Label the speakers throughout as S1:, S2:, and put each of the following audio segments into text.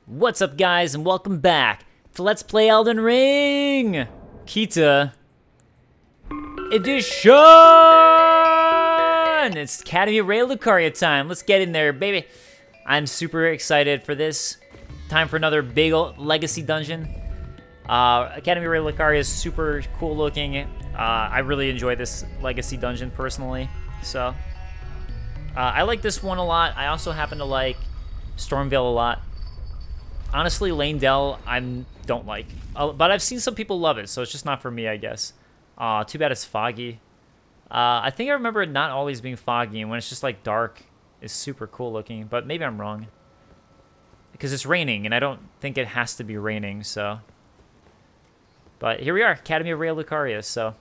S1: What's up, guys, and welcome back to Let's Play Elden Ring! Kita Edition! It's Academy of Raya Lucaria time. Let's get in there, baby. I'm super excited for this. Time for another big old legacy dungeon. Academy of Raya Lucaria is super cool looking. I really enjoy this legacy dungeon personally. So, I like this one a lot. I also happen to like Stormveil a lot. Honestly, Lane Dell, I don't like. But I've seen some people love it, so it's just not for me, I guess. Too bad it's foggy. I think I remember it not always being foggy, and when it's just, like, dark, it's super cool looking. But maybe I'm wrong. Because it's raining, and I don't think it has to be raining, so. But here we are, Academy of Raya Lucaria, so.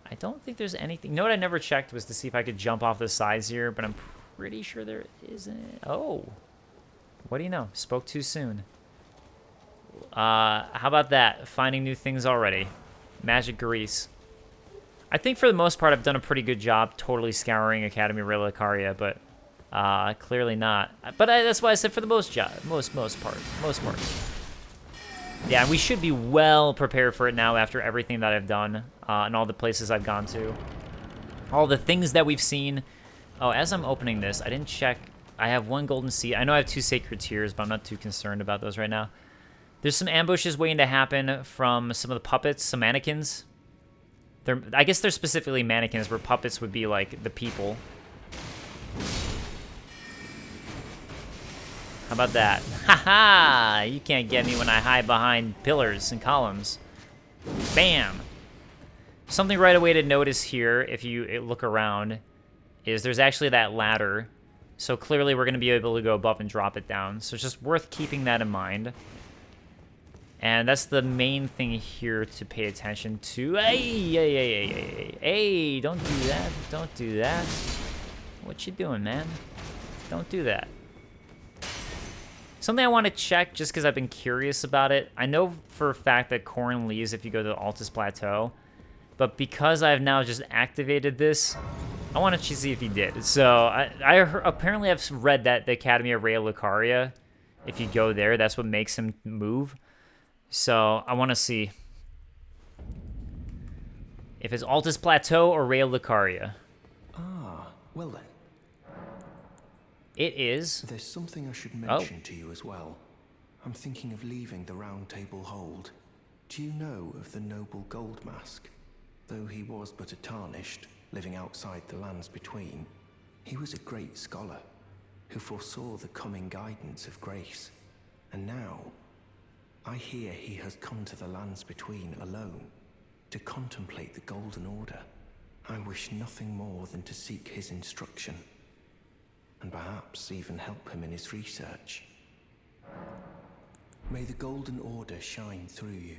S1: I don't think there's anything. You know what I never checked was to see if I could jump off the sides here, but I'm pretty sure there isn't. Oh. What do you know? Spoke too soon. How about that? Finding new things already. Magic grease. I think for the most part I've done a pretty good job totally scouring Academy of Raya Lucaria, but clearly not. But that's why I said for the most part. Yeah, we should be well prepared for it now after everything that I've done and all the places I've gone to. All the things that we've seen. Oh, as I'm opening this, I didn't check. I have one golden seed. I know I have 2 sacred tears, but I'm not too concerned about those right now. There's some ambushes waiting to happen from some of the puppets, some mannequins. I guess they're specifically mannequins, where puppets would be like the people. How about that? Haha! You can't get me when I hide behind pillars and columns. Bam! Something right away to notice here, if you look around, is there's actually that ladder. So clearly we're going to be able to go above and drop it down. So it's just worth keeping that in mind. And that's the main thing here to pay attention to. Hey, don't do that. Don't do that. What you doing, man? Don't do that. Something I want to check just because I've been curious about it. I know for a fact that Corrin leaves if you go to the Altus Plateau. But because I've now just activated this, I wanted to see if he did. So apparently I've read that the Academy of Raya Lucaria, if you go there, that's what makes him move. So I want to see if it's Altus Plateau or Raya Lucaria.
S2: Ah, well then.
S1: It is.
S2: There's something I should mention to you as well. I'm thinking of leaving the Round Table Hold. Do you know of the noble Gold Mask? Though he was but a tarnished, living outside the lands between, he was a great scholar who foresaw the coming guidance of grace. And now, I hear he has come to the lands between alone to contemplate the Golden Order. I wish nothing more than to seek his instruction, and perhaps even help him in his research. May the Golden Order shine through you.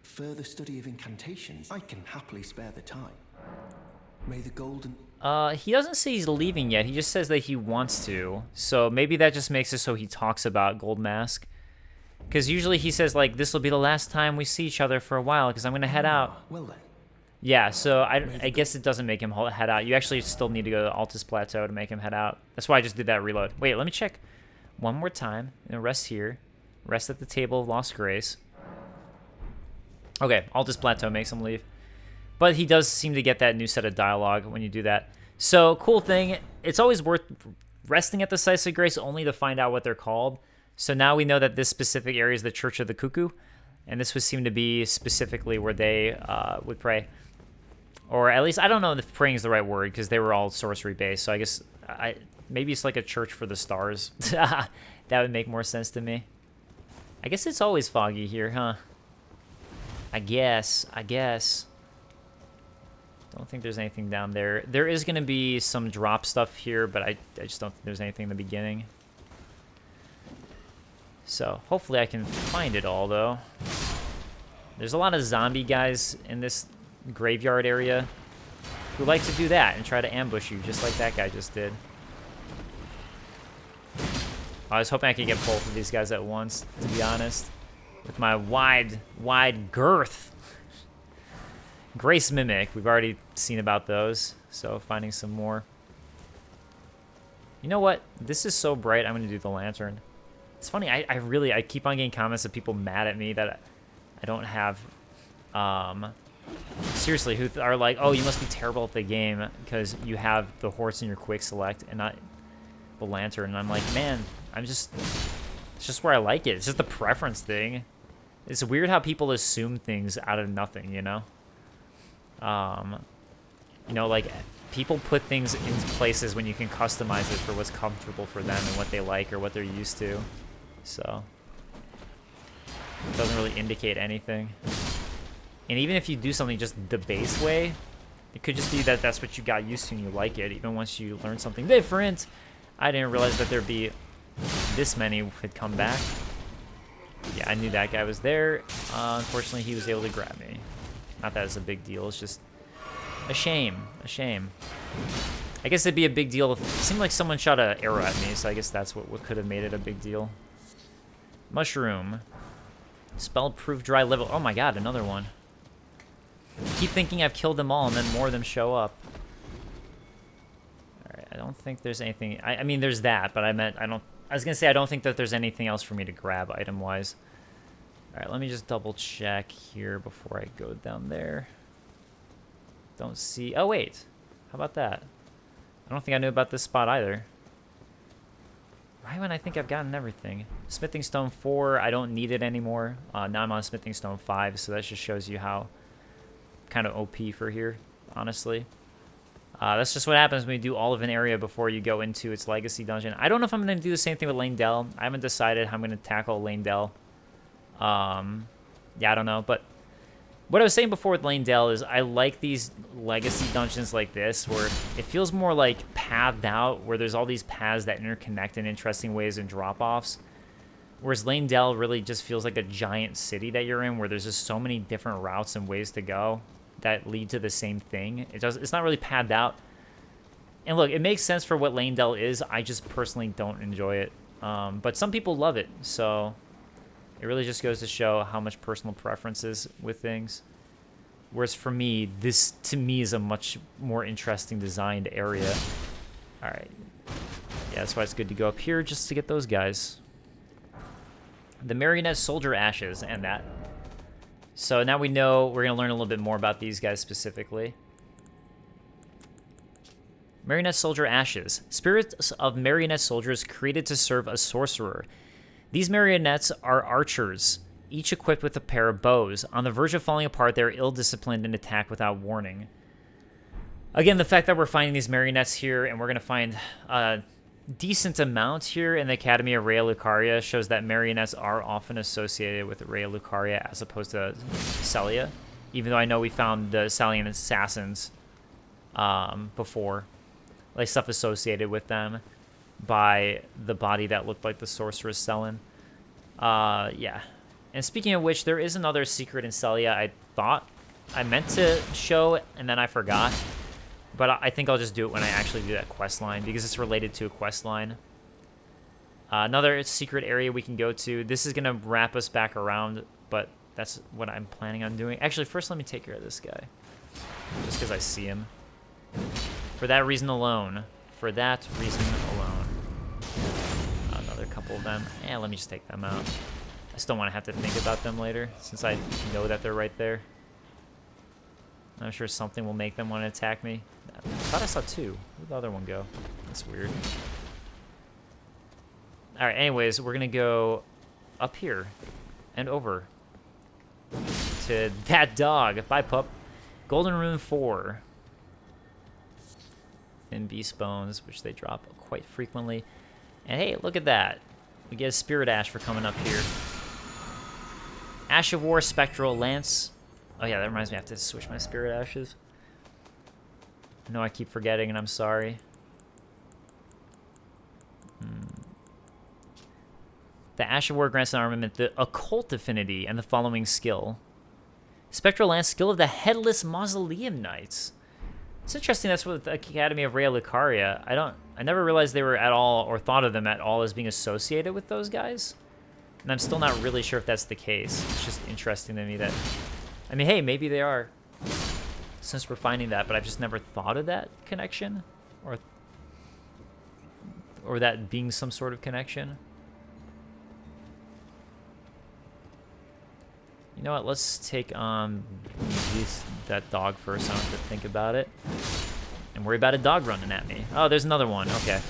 S2: Further study of incantations, I can happily spare the time. May the golden...
S1: He doesn't say he's leaving yet. He just says that he wants to. So maybe that just makes it so he talks about Gold Mask. Because usually he says, like, this will be the last time we see each other for a while, because I'm going to head out.
S2: Well then.
S1: Yeah, so I guess it doesn't make him head out. You actually still need to go to the Altus Plateau to make him head out. That's why I just did that reload. Wait, let me check one more time. And rest here. Rest at the Table of Lost Grace. Okay, Altus Plateau makes him leave. But he does seem to get that new set of dialogue when you do that. So, cool thing. It's always worth resting at the Sites of Grace only to find out what they're called. So now we know that this specific area is the Church of the Cuckoo. And this would seem to be specifically where they would pray. Or at least, I don't know if praying is the right word, because they were all sorcery-based. So I guess, maybe it's like a church for the stars. That would make more sense to me. I guess it's always foggy here, huh? I guess. Don't think there's anything down there. There is going to be some drop stuff here, but I just don't think there's anything in the beginning. So, hopefully I can find it all, though. There's a lot of zombie guys in this graveyard area who like to do that and try to ambush you, just like that guy just did. I was hoping I could get both of these guys at once, to be honest. With my wide girth. Grace Mimic, we've already seen about those, so finding some more. You know what? This is so bright, I'm going to do the lantern. It's funny, I keep on getting comments of people mad at me that I don't have, seriously, who are like, oh, you must be terrible at the game because you have the horse in your quick select and not the lantern. And I'm like, man, it's just where I like it. It's just the preference thing. It's weird how people assume things out of nothing, you know? You know, like, people put things in places when you can customize it for what's comfortable for them and what they like or what they're used to. So, it doesn't really indicate anything. And even if you do something just the base way, it could just be that that's what you got used to and you like it. Even once you learn something different, I didn't realize that there'd be this many had come back. Yeah, I knew that guy was there. Unfortunately, he was able to grab me. Not that it's a big deal. It's just a shame. A shame. I guess it'd be a big deal if it seemed like someone shot an arrow at me, so I guess that's what could have made it a big deal. Mushroom. Spell-proof dry level. Oh my god, another one. I keep thinking I've killed them all, and then more of them show up. Alright, I don't think there's anything... I mean, there's that, but I was gonna say I don't think that there's anything else for me to grab item-wise. Alright, let me just double-check here before I go down there. Don't see... Oh, wait. How about that? I don't think I knew about this spot either. Right when I think I've gotten everything. Smithing Stone 4, I don't need it anymore. Now I'm on Smithing Stone 5, so that just shows you how kind of OP for here, honestly. That's just what happens when you do all of an area before you go into its legacy dungeon. I don't know if I'm going to do the same thing with Lane Dell. I haven't decided how I'm going to tackle Lane Dell. Yeah, I don't know, but what I was saying before with Lane Dell is I like these legacy dungeons like this where it feels more like pathed out, where there's all these paths that interconnect in interesting ways and drop-offs. Whereas Lane Dell really just feels like a giant city that you're in where there's just so many different routes and ways to go that lead to the same thing. It's not really pathed out. And look, it makes sense for what Lane Dell is. I just personally don't enjoy it. But some people love it, so it really just goes to show how much personal preference is with things. Whereas for me, this to me is a much more interesting designed area. All right. Yeah, that's why it's good to go up here just to get those guys. The Marionette Soldier Ashes and that. So now we know we're going to learn a little bit more about these guys specifically. Marionette Soldier Ashes. Spirits of marionette soldiers created to serve a sorcerer. These marionettes are archers, each equipped with a pair of bows. On the verge of falling apart, they're ill-disciplined and attack without warning. Again, the fact that we're finding these marionettes here, and we're going to find a decent amount here in the Academy of Raya Lucaria, shows that marionettes are often associated with Raya Lucaria as opposed to Celia. Even though I know we found the Celian assassins before, like stuff associated with them by the body that looked like the sorceress Selin. Yeah. And speaking of which, there is another secret in Celia I thought I meant to show, and then I forgot. But I think I'll just do it when I actually do that quest line, because it's related to a quest line. Another secret area we can go to. This is going to wrap us back around, but that's what I'm planning on doing. Actually, first let me take care of this guy, just because I see him. For that reason alone. For that reason alone. Another couple of them. Yeah, let me just take them out. I still want to have to think about them later, since I know that they're right there. I'm sure something will make them want to attack me. I thought I saw two. Where'd the other one go? That's weird. Alright, anyways, we're going to go up here and over to that dog. Bye, pup. Golden Rune 4. Thin beast bones, which they drop quite frequently. And hey, look at that. We get a Spirit Ash for coming up here. Ash of War, Spectral Lance. Oh yeah, that reminds me I have to switch my Spirit Ashes. I know I keep forgetting and I'm sorry. The Ash of War grants an armament, the Occult Affinity, and the following skill. Spectral Lance, skill of the Headless Mausoleum Knights. It's interesting that's what the Academy of Raya Lucaria. I never realized they were at all, or thought of them at all as being associated with those guys. And I'm still not really sure if that's the case. It's just interesting to me that... I mean, hey, maybe they are, since we're finding that, but I've just never thought of that connection. Or or that being some sort of connection. You know what? Let's take on that dog first. I don't have to think about it. And worry about a dog running at me. Oh, there's another one. Okay.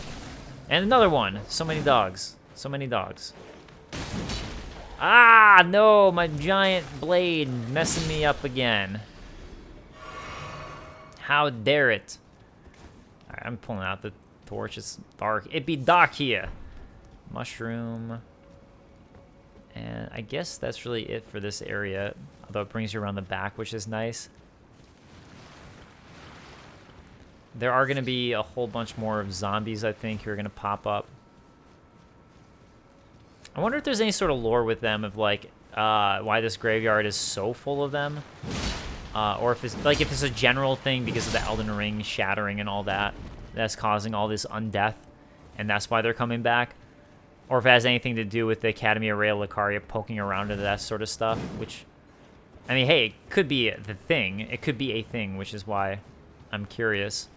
S1: And another one. So many dogs. So many dogs. Ah, no. My giant blade messing me up again. How dare it. All right, I'm pulling out the torch. It's dark. It be dark here. Mushroom. And I guess that's really it for this area. Although it brings you around the back, which is nice. There are going to be a whole bunch more of zombies, I think, who are going to pop up. I wonder if there's any sort of lore with them of, like, why this graveyard is so full of them. Or if it's, like, if it's a general thing because of the Elden Ring shattering and all that. That's causing all this undeath. And that's why they're coming back. Or if it has anything to do with the Academy of Raya Lucaria poking around into that sort of stuff. Which, I mean, hey, it could be the thing. It could be a thing, which is why I'm curious.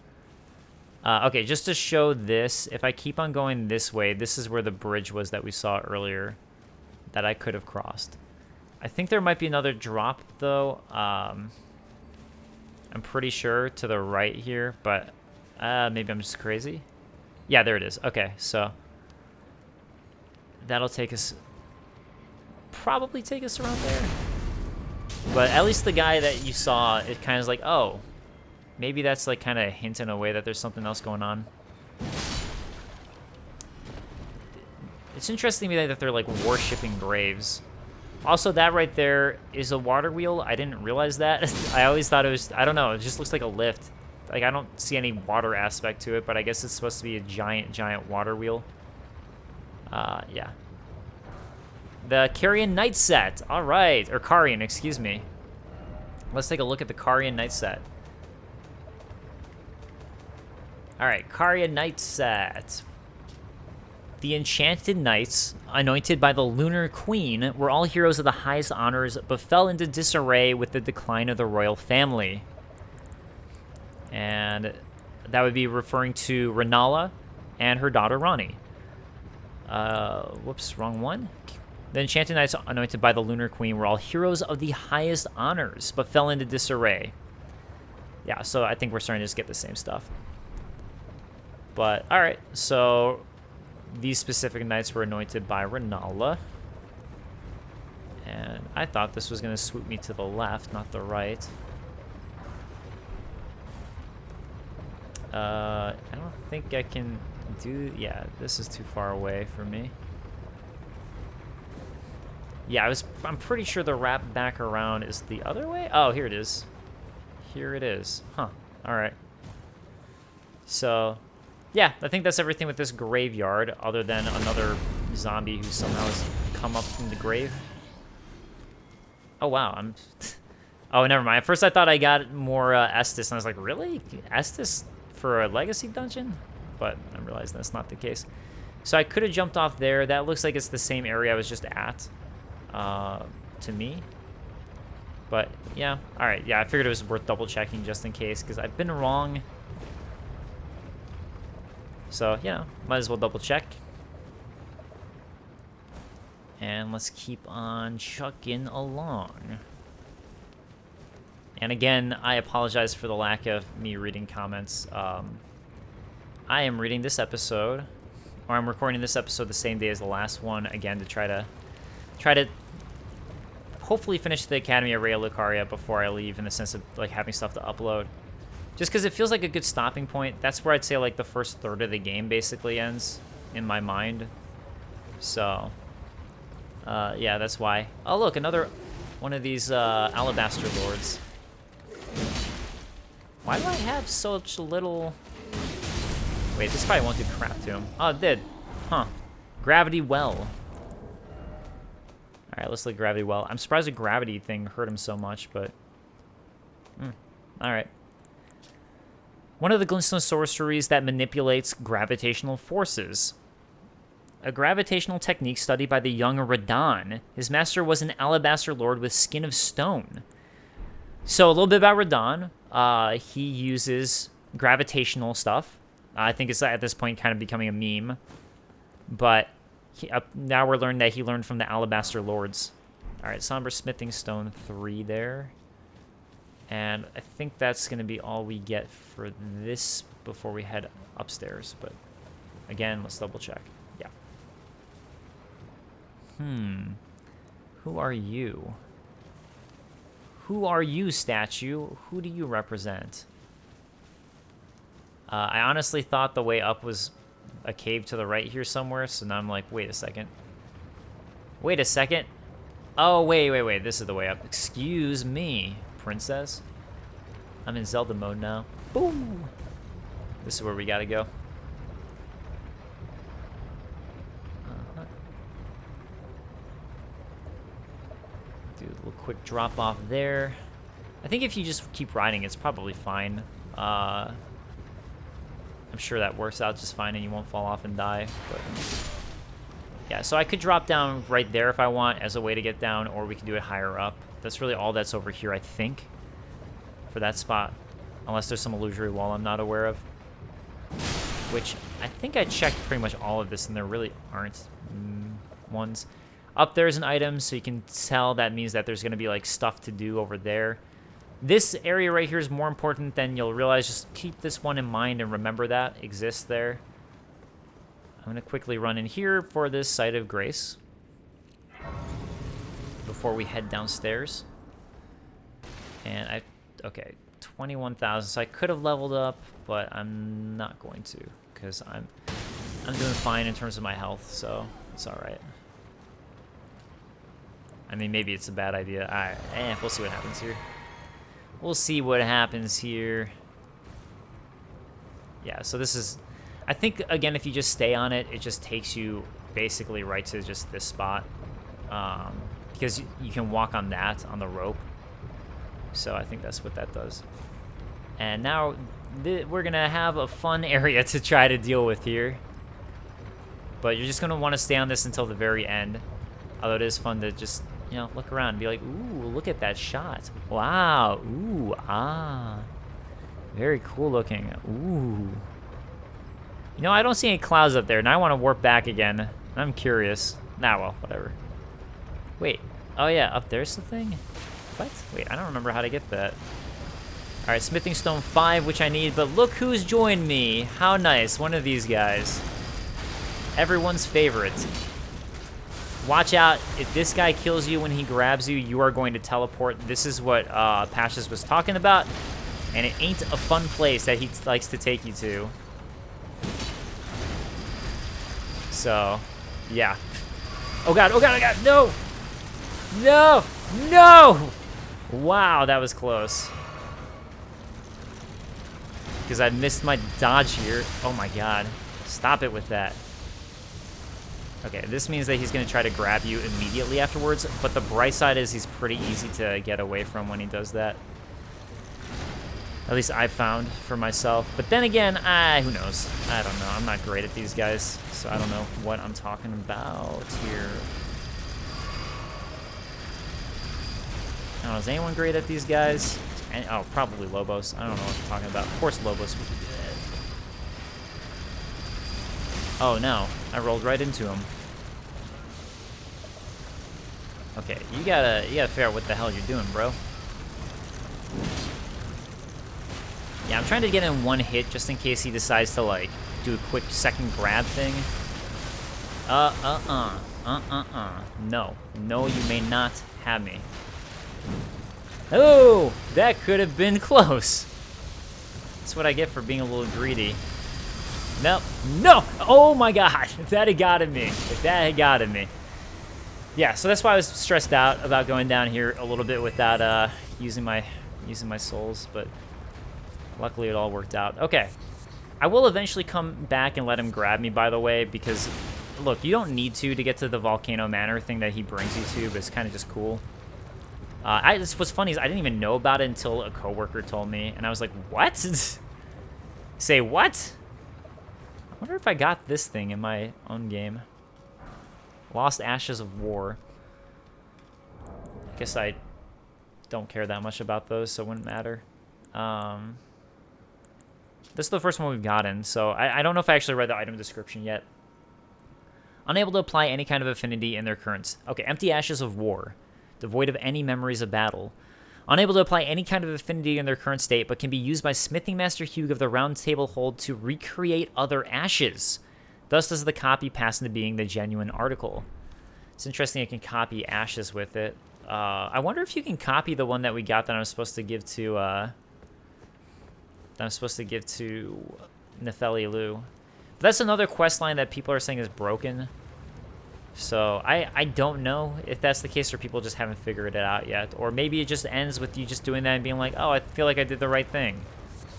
S1: Okay, just to show this, if I keep on going this way, this is where the bridge was that we saw earlier that I could have crossed. I think there might be another drop, though. I'm pretty sure to the right here, but maybe I'm just crazy. Yeah, there it is. Okay, so that'll take us, probably take us around there. But at least the guy that you saw, it kind of is like, oh, maybe that's like kind of a hint in a way that there's something else going on. It's interesting to me that they're like worshipping graves. Also, that right there is a water wheel. I didn't realize that. I always thought it was, I don't know, it just looks like a lift. Like, I don't see any water aspect to it, but I guess it's supposed to be a giant, giant water wheel. Yeah. The Carian Knight set. All right. Or Carian, excuse me. Let's take a look at the Carian Knight set. All right, Carian Knight set. The enchanted knights, anointed by the Lunar Queen, were all heroes of the highest honors, but fell into disarray with the decline of the royal family. And that would be referring to Renala and her daughter Rani. Whoops, wrong one. The enchanted knights, anointed by the Lunar Queen, were all heroes of the highest honors, but fell into disarray. Yeah, so I think we're starting to just get the same stuff. But, alright, so these specific knights were anointed by Renala. And I thought this was going to swoop me to the left, not the right. I don't think I can do... Yeah, this is too far away for me. Yeah, I'm pretty sure the wrap back around is the other way. Oh, here it is. Here it is. Huh. Alright. So... yeah, I think that's everything with this graveyard, other than another zombie who somehow has come up from the grave. Oh, wow. Oh, never mind. At first I thought I got more Estus, and I was like, really? Estus for a legacy dungeon? But I realized that's not the case. So I could have jumped off there. That looks like it's the same area I was just at, to me. But, yeah. All right, yeah, I figured it was worth double-checking just in case, because I've been wrong. So, you know, might as well double check. And let's keep on chucking along. And again, I apologize for the lack of me reading comments. I am reading this episode, or I'm recording this episode the same day as the last one, again, to try to hopefully finish the Academy of Raya Lucaria before I leave, in the sense of like having stuff to upload. Just because it feels like a good stopping point. That's where I'd say like the first third of the game basically ends in my mind. So, yeah, that's why. Oh, look, another one of these Alabaster Lords. Why do I have such little... Wait, this probably won't do crap to him. Oh, it did. Huh. Gravity Well. Alright, let's look at Gravity Well. I'm surprised the gravity thing hurt him so much, but... Alright. One of the Glimstone sorceries that manipulates gravitational forces. A gravitational technique studied by the young Radagon. His master was an Alabaster Lord with skin of stone. So a little bit about Radagon. He uses gravitational stuff, I think it's at this point kind of becoming a meme. But now we're learning that he learned from the Alabaster Lords. All right, Somber Smithing Stone 3 there. And I think that's going to be all we get for this before we head upstairs. But again, let's double check. Yeah. Who are you? Who are you, statue? Who do you represent? I honestly thought the way up was a cave to the right here somewhere, so now I'm like, wait a second. Wait a second. Oh, wait. This is the way up. Excuse me, princess. I'm in Zelda mode now. Boom. This is where we gotta go. Do a little quick drop off there. I think if you just keep riding, it's probably fine. I'm sure that works out just fine and you won't fall off and die. But yeah, so I could drop down right there if I want as a way to get down, or we can do it higher up. That's really all that's over here, I think, for that spot. Unless there's some illusory wall I'm not aware of. Which, I think I checked pretty much all of this, and there really aren't ones. Up there's an item, so you can tell that means that there's going to be, like, stuff to do over there. This area right here is more important than you'll realize. Just keep this one in mind and remember that exists there. I'm going to quickly run in here for this Site of Grace before we head downstairs. And okay, 21,000. So I could have leveled up, but I'm not going to because I'm doing fine in terms of my health, so it's all right. I mean, maybe it's a bad idea. We'll see what happens here. We'll see what happens here. Yeah, so this is... I think, again, if you just stay on it, it just takes you basically right to just this spot. Because you can walk on that, on the rope. So I think that's what that does. And now we're going to have a fun area to try to deal with here. But you're just going to want to stay on this until the very end. Although it is fun to just... you know, look around and be like, ooh, look at that shot. Wow. Ooh, ah. Very cool looking. Ooh. You know, I don't see any clouds up there. Now I want to warp back again. I'm curious. Nah, well, whatever. Wait. Oh, yeah, up there's the thing? What? Wait, I don't remember how to get that. All right, Smithing Stone 5, which I need. But look who's joined me. How nice. One of these guys. Everyone's favorite. Watch out, if this guy kills you when he grabs you, you are going to teleport. This is what Pashas was talking about, and it ain't a fun place that he likes to take you to. So, yeah. Oh god, oh god, oh god, no! No! No! Wow, that was close. Because I missed my dodge here. Oh my god. Stop it with that. Okay, this means that he's going to try to grab you immediately afterwards, but the bright side is he's pretty easy to get away from when he does that. At least I found for myself. But then again, who knows? I don't know. I'm not great at these guys, so I don't know what I'm talking about here. I don't know, is anyone great at these guys? Oh, probably Lobos. I don't know what I'm talking about. Of course Lobos would be dead. Oh no, I rolled right into him. Okay, you gotta figure out what the hell you're doing, bro. Yeah, I'm trying to get in one hit just in case he decides to, like, do a quick second grab thing. No. No, you may not have me. Oh, that could have been close. That's what I get for being a little greedy. No, no! Oh my god, if that had gotten me. If that had gotten me. Yeah, so that's why I was stressed out about going down here a little bit without using my souls, but luckily it all worked out. Okay, I will eventually come back and let him grab me, by the way, because, look, you don't need to get to the Volcano Manor thing that he brings you to, but it's kind of just cool. What's funny is I didn't even know about it until a coworker told me, and I was like, what? Say what? I wonder if I got this thing in my own game. Lost Ashes of War. I guess I don't care that much about those, so it wouldn't matter. This is the first one we've gotten, so I don't know if I actually read the item description yet. Unable to apply any kind of affinity in their current... Okay, empty ashes of war. Devoid of any memories of battle. Unable to apply any kind of affinity in their current state, but can be used by Smithing Master Hugh of the Round Table Hold to recreate other ashes. Thus does the copy pass into being the genuine article. It's interesting I can copy ashes with it. I wonder if you can copy the one that we got that I'm supposed to give to... Nefeli Lu. But that's another quest line that people are saying is broken. So I don't know if that's the case or people just haven't figured it out yet. Or maybe it just ends with you just doing that and being like, oh, I feel like I did the right thing.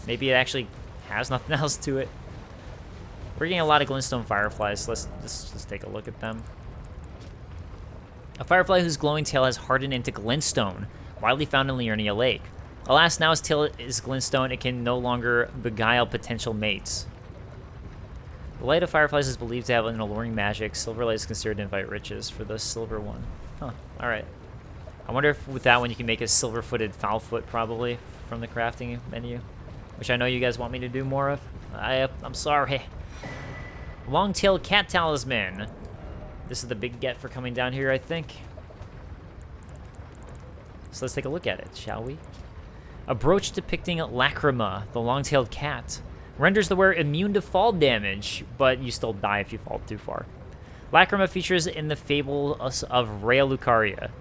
S1: Maybe it actually has nothing else to it. We're getting a lot of Glintstone fireflies, so let's take a look at them. A firefly whose glowing tail has hardened into Glenstone, widely found in Liurnia Lake. Alas, now its tail is Glinstone, it can no longer beguile potential mates. The light of fireflies is believed to have an alluring magic. Silver light is considered to invite riches for the silver one. Huh, alright. I wonder if with that one you can make a silver-footed foul-foot, probably, from the crafting menu. Which I know you guys want me to do more of. I'm sorry. Long-tailed cat talisman. This is the big get for coming down here, I think. So let's take a look at it, shall we? A brooch depicting Lacrima, the long-tailed cat. Renders the wearer immune to fall damage, but you still die if you fall too far. Lacrima features in the fable of Raya Lucaria,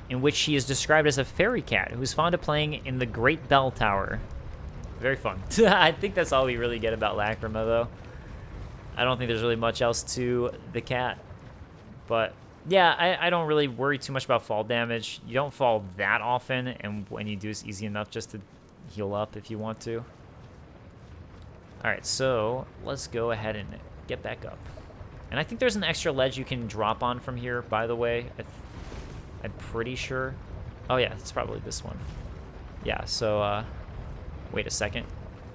S1: in which she is described as a fairy cat who's fond of playing in the Great Bell Tower. Very fun. I think that's all we really get about Lacrima, though. I don't think there's really much else to the cat. But... yeah, I don't really worry too much about fall damage. You don't fall that often, and when you do, it's easy enough just to heal up if you want to. Alright, so let's go ahead and get back up. And I think there's an extra ledge you can drop on from here, by the way. I'm pretty sure. Oh yeah, it's probably this one. Yeah, so, wait a second.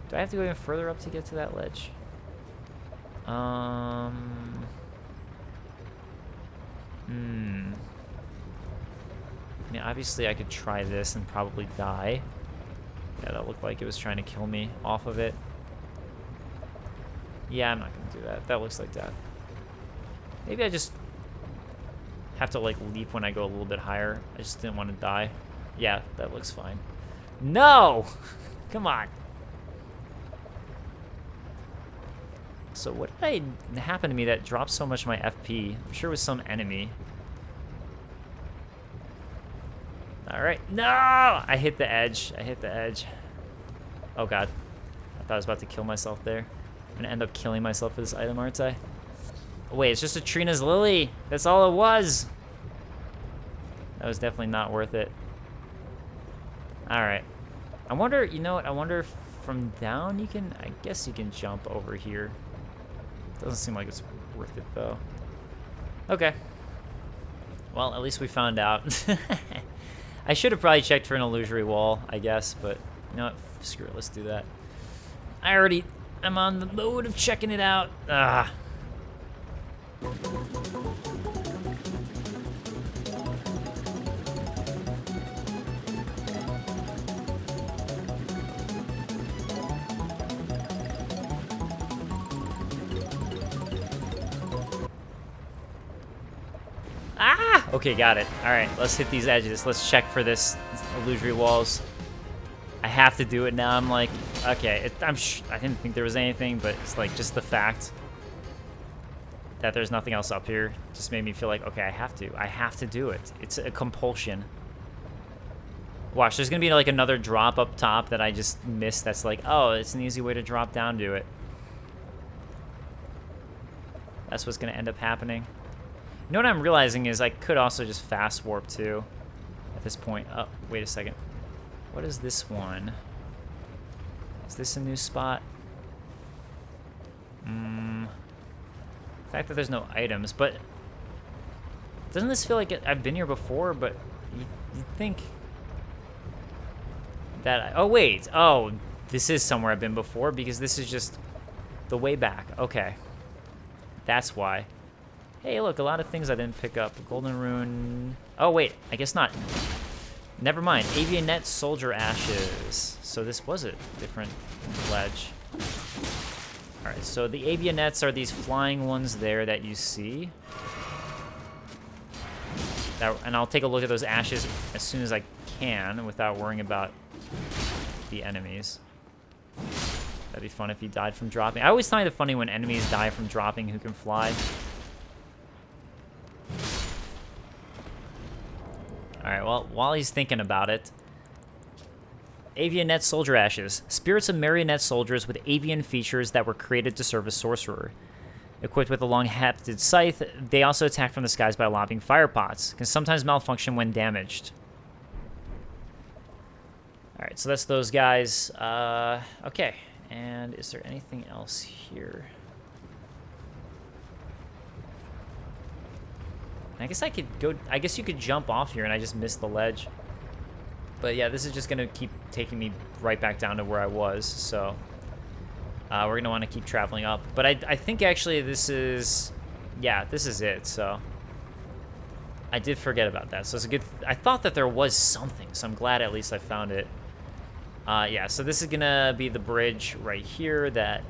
S1: Do I have to go even further up to get to that ledge? I mean, obviously I could try this and probably die. Yeah, that looked like it was trying to kill me off of it. Yeah, I'm not gonna do that. That looks like death. Maybe I just have to, like, leap when I go a little bit higher. I just didn't want to die. Yeah, that looks fine. No! Come on. So what did happen to me that dropped so much of my FP? I'm sure it was some enemy. Alright. No! I hit the edge. I hit the edge. Oh god. I thought I was about to kill myself there. I'm gonna end up killing myself with this item, aren't I? Oh, wait, it's just a Trina's Lily. That's all it was. That was definitely not worth it. Alright. I wonder, you know what? I wonder if from down you can... I guess you can jump over here. Doesn't seem like it's worth it, though. Okay. Well, at least we found out. I should have probably checked for an illusory wall, I guess, but you know what? Screw it, let's do that. I'm on the mode of checking it out. Ah. Okay, got it. All right, let's hit these edges. Let's check for this illusory walls. I have to do it now. I'm like, okay, I didn't think there was anything, but it's like just the fact that there's nothing else up here just made me feel like, okay, I have to do it. It's a compulsion. Watch, there's gonna be like another drop up top that I just missed. That's like, oh, it's an easy way to drop down to it. That's what's gonna end up happening. You know what I'm realizing is I could also just fast warp too at this point. Oh, wait a second. What is this one? Is this a new spot? The fact that there's no items, but doesn't this feel like I've been here before? But you'd think that oh wait, oh, this is somewhere I've been before because this is just the way back. Okay, that's why. Hey, look, a lot of things I didn't pick up. Golden rune. Oh wait, I guess not. Never mind. Avianettes, soldier ashes. So this was a different ledge. Alright, so the Avianettes are these flying ones there that you see. And I'll take a look at those ashes as soon as I can without worrying about the enemies. That'd be fun if he died from dropping. I always find it funny when enemies die from dropping who can fly. Alright, well, while he's thinking about it, Avianet Soldier Ashes. Spirits of marionette soldiers with avian features that were created to serve a sorcerer. Equipped with a long-hafted scythe, they also attack from the skies by lobbing fire pots. Can sometimes malfunction when damaged. Alright, so that's those guys. Okay, and is there anything else here? I guess I could go... I guess you could jump off here and I just missed the ledge. But yeah, this is just going to keep taking me right back down to where I was, so... we're going to want to keep traveling up. But I think actually this is... Yeah, this is it, so... I did forget about that, so it's a good... I thought that there was something, so I'm glad at least I found it. Yeah, so this is going to be the bridge right here that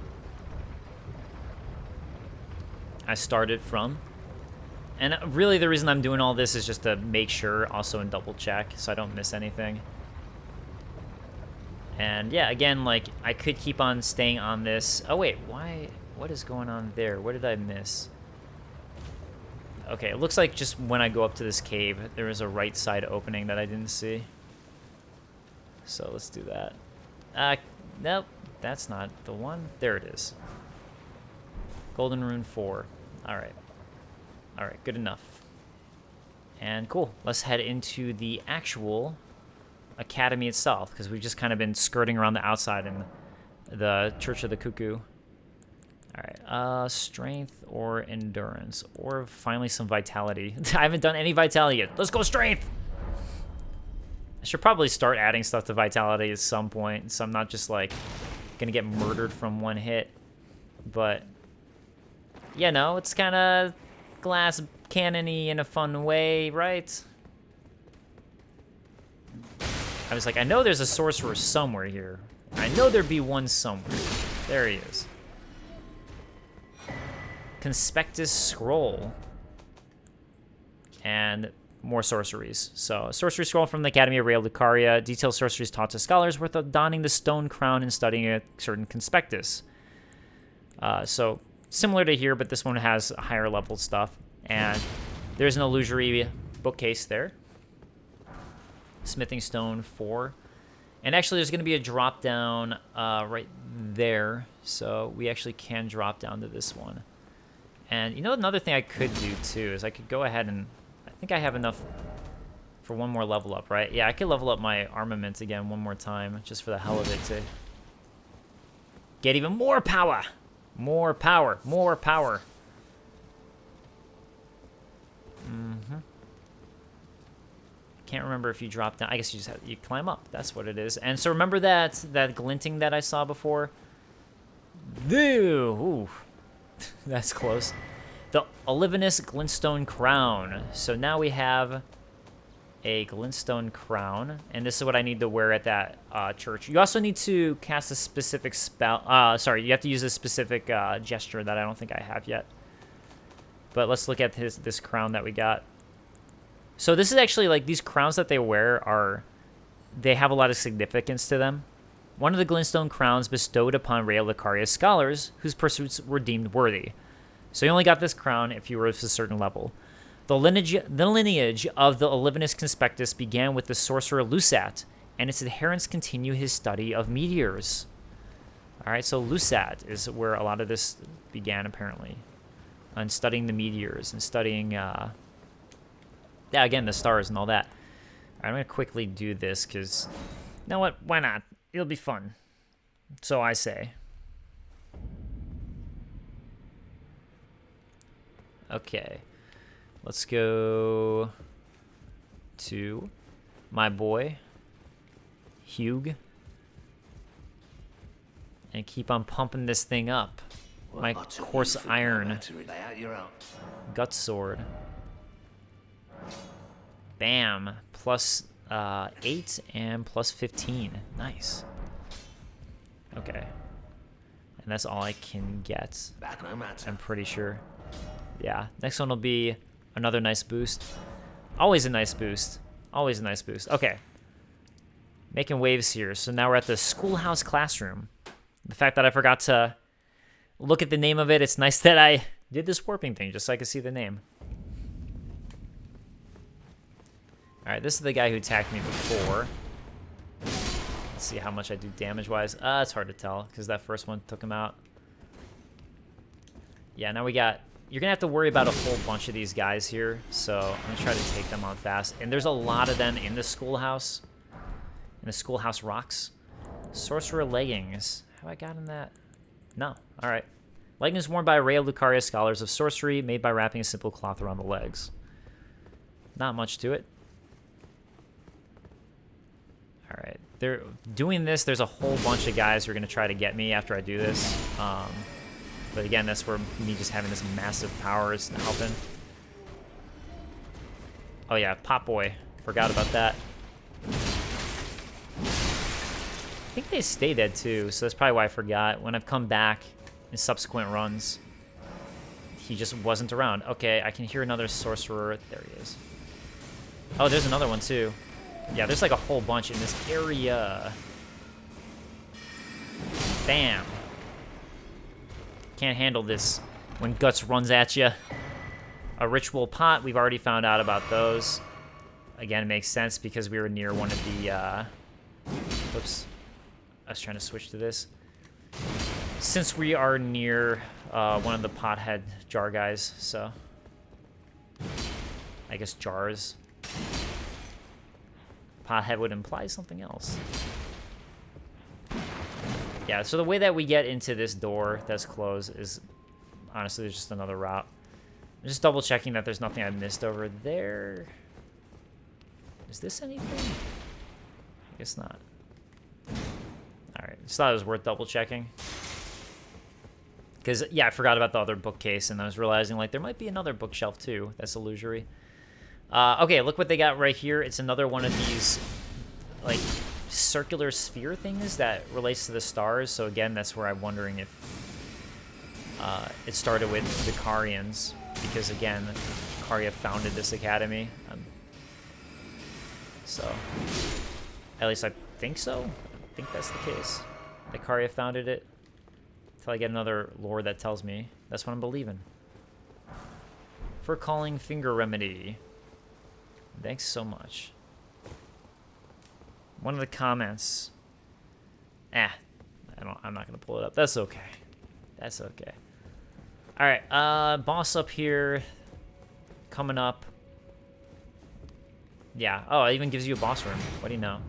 S1: I started from. And really the reason I'm doing all this is just to make sure, also and double check, so I don't miss anything. And yeah, again, like, I could keep on staying on this. Oh wait, why? What is going on there? What did I miss? Okay, it looks like just when I go up to this cave, there is a right side opening that I didn't see. So let's do that. Nope, that's not the one. There it is. Golden Rune 4. Alright. Alright, good enough. And cool, let's head into the actual academy itself, because we've just kind of been skirting around the outside in the Church of the Cuckoo. Alright, strength or endurance, or finally some vitality. I haven't done any vitality yet. Let's go strength! I should probably start adding stuff to vitality at some point, so I'm not just, like, gonna get murdered from one hit. But, you know, it's kind of glass cannon-y in a fun way, right? I was like, I know there's a sorcerer somewhere here. I know there'd be one somewhere. There he is. Conspectus Scroll. And more sorceries. So, a sorcery scroll from the Academy of Raya Lucaria. Details sorceries taught to scholars worth donning the stone crown and studying a certain conspectus. So, similar to here, but this one has higher level stuff. And there's an illusory bookcase there. Smithing Stone 4. And actually, there's going to be a drop down right there. So, we actually can drop down to this one. And, you know, another thing I could do, too, is I could go ahead and... I think I have enough for one more level up, right? Yeah, I could level up my armament again one more time, just for the hell of it, to get even more power! More power, more power. Can't remember if you drop down. I guess you just have, you climb up. That's what it is. And so remember that glinting that I saw before? Ooh, that's close. The Olivinous Glintstone Crown. So now we have a Glintstone Crown, and this is what I need to wear at that church. You also need to cast a specific spell. Sorry, you have to use a specific gesture that I don't think I have yet. But let's look at this crown that we got. So this is actually, like, these crowns that they wear they have a lot of significance to them. One of the Glintstone crowns bestowed upon Raya Lucaria's scholars, whose pursuits were deemed worthy. So you only got this crown if you were of a certain level. The lineage of the Olivinous Conspectus began with the sorcerer Lusat, and its adherents continue his study of meteors. Alright, so Lusat is where a lot of this began, apparently. On studying the meteors and studying, yeah, again, the stars and all that. Alright, I'm going to quickly do this, because, you know what, why not? It'll be fun. So I say. Okay, let's go to my boy, Hugh, and keep on pumping this thing up. My coarse iron gut sword. Bam, plus 8 and plus 15. Nice. Okay. And that's all I can get.
S2: Back no matter.
S1: I'm pretty sure. Yeah. Next one will be another nice boost. Always a nice boost. Always a nice boost. Okay. Making waves here. So now we're at the Schoolhouse Classroom. The fact that I forgot to look at the name of it, it's nice that I did this warping thing just so I could see the name. Alright, this is the guy who attacked me before. Let's see how much I do damage-wise. It's hard to tell because that first one took him out. Yeah, now we got... You're going to have to worry about a whole bunch of these guys here, so I'm going to try to take them on fast. And there's a lot of them in the schoolhouse. In the schoolhouse rocks. Sorcerer leggings. Have I gotten that? No. Alright. Leggings worn by Raya Lucaria scholars of sorcery, made by wrapping a simple cloth around the legs. Not much to it. Alright. They're doing this. There's a whole bunch of guys who are going to try to get me after I do this. But again, that's where me just having this massive power is helping. Oh yeah, Pop Boy. Forgot about that. I think they stay dead too, so that's probably why I forgot. When I've come back in subsequent runs, he just wasn't around. Okay, I can hear another sorcerer. There he is. Oh, there's another one too. Yeah, there's like a whole bunch in this area. Bam. Can't handle this when Guts runs at you. A ritual pot, we've already found out about those. Again, it makes sense because we were near one of the... Whoops. I was trying to switch to this. Since we are near one of the pothead jar guys, so... I guess jars. Pothead would imply something else. Yeah, so the way that we get into this door that's closed is honestly just another route. I'm just double checking that there's nothing I missed over there. Is this anything? I guess not. Alright, just thought it was worth double checking. Because, yeah, I forgot about the other bookcase, and I was realizing, like, there might be another bookshelf, too. That's illusory. Okay, look what they got right here. It's another one of these, like, circular sphere things that relates to the stars. So, again, that's where I'm wondering if it started with the Carians. Because, again, Caria founded this academy. So, at least I think so. I think that's the case. That Caria founded it. Until I get another lore that tells me. That's what I'm believing. For calling finger remedy. Thanks so much. One of the comments. I'm not gonna pull it up. That's okay. That's okay. Alright, boss up here. Coming up. Yeah. Oh, it even gives you a boss room. What do you know?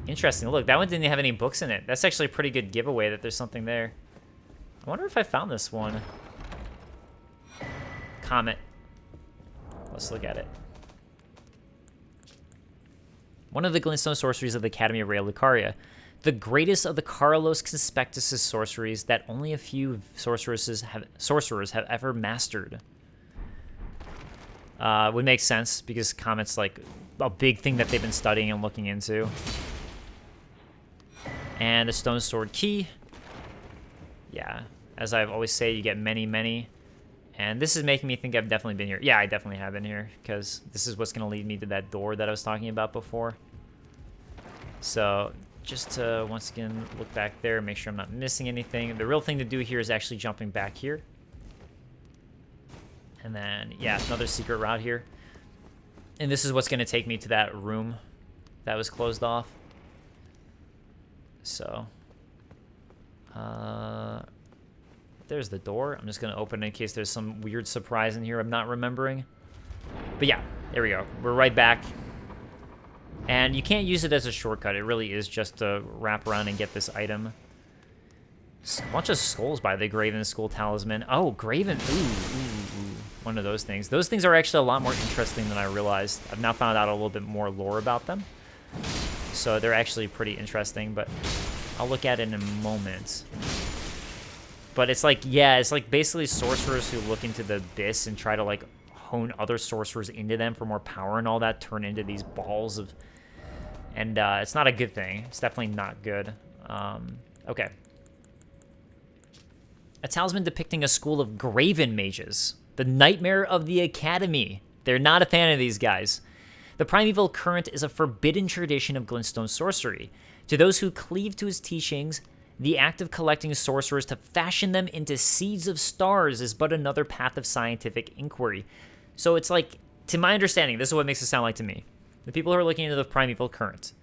S1: Interesting. Look, that one didn't have any books in it. That's actually a pretty good giveaway that there's something there. I wonder if I found this one. Comet. Let's look at it. One of the Glimstone sorceries of the Academy of Raya Lucaria. The greatest of the Carlos Conspectus' sorceries that only a few sorcerers have ever mastered. Would make sense because Comet's like a big thing that they've been studying and looking into. And a stone sword key. Yeah, as I always say, you get many, many. And this is making me think I've definitely been here. Yeah, I definitely have been here, because this is what's going to lead me to that door that I was talking about before. So, just to, once again, look back there, make sure I'm not missing anything. The real thing to do here is actually jumping back here. And then, yeah, another secret route here. And this is what's going to take me to that room that was closed off. So... there's the door. I'm just going to open it in case there's some weird surprise in here I'm not remembering. But yeah, there we go. We're right back. And you can't use it as a shortcut. It really is just to wrap around and get this item. A bunch of skulls by the Graven Skull Talisman. Oh, Graven. Ooh. One of those things. Those things are actually a lot more interesting than I realized. I've now found out a little bit more lore about them. So they're actually pretty interesting, but I'll look at it in a moment. But it's like, yeah, it's like basically sorcerers who look into the abyss and try to like hone other sorcerers into them for more power and all that, turn into these balls of And it's not a good thing. It's definitely not good. Okay. A talisman depicting a school of graven mages. The nightmare of the academy. They're not a fan of these guys. The Primeval current is a forbidden tradition of Glinstone sorcery. To those who cleave to his teachings, the act of collecting sorcerers to fashion them into seeds of stars is but another path of scientific inquiry. So it's like, to my understanding, this is what makes it sound like to me. The people who are looking into the Primeval current.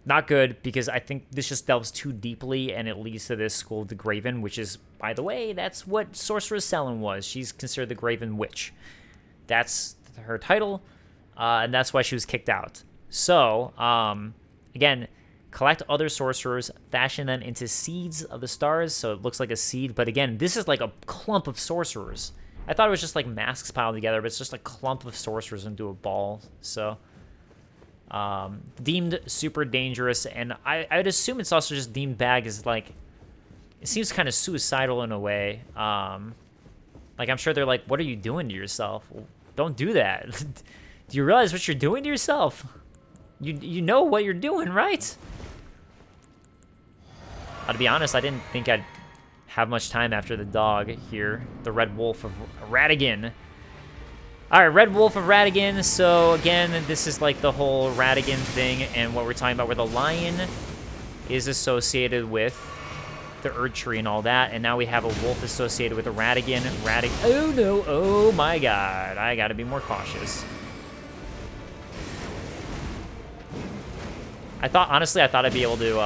S1: Not good, because I think this just delves too deeply, and it leads to this School of the Graven, which is, by the way, that's what Sorceress Selene was. She's considered the Graven Witch. That's her title, and that's why she was kicked out. So, again, collect other sorcerers, fashion them into seeds of the stars, so it looks like a seed, but again, this is like a clump of sorcerers. I thought it was just like masks piled together, but it's just a clump of sorcerers into a ball, so... deemed super dangerous, and I'd assume it's also just deemed bad as, like, it seems kind of suicidal in a way. Like, I'm sure they're like, what are you doing to yourself? Well, don't do that. Do you realize what you're doing to yourself? You know what you're doing, right? To be honest, I didn't think I'd have much time after the dog here. The Red Wolf of Radigan. Alright, Red Wolf of Radigan. So, again, this is like the whole Radigan thing and what we're talking about, where the lion is associated with the Erd Tree and all that. And now we have a wolf associated with a Radigan. Oh, no. Oh, my God. I gotta be more cautious. Honestly, I thought I'd be able to,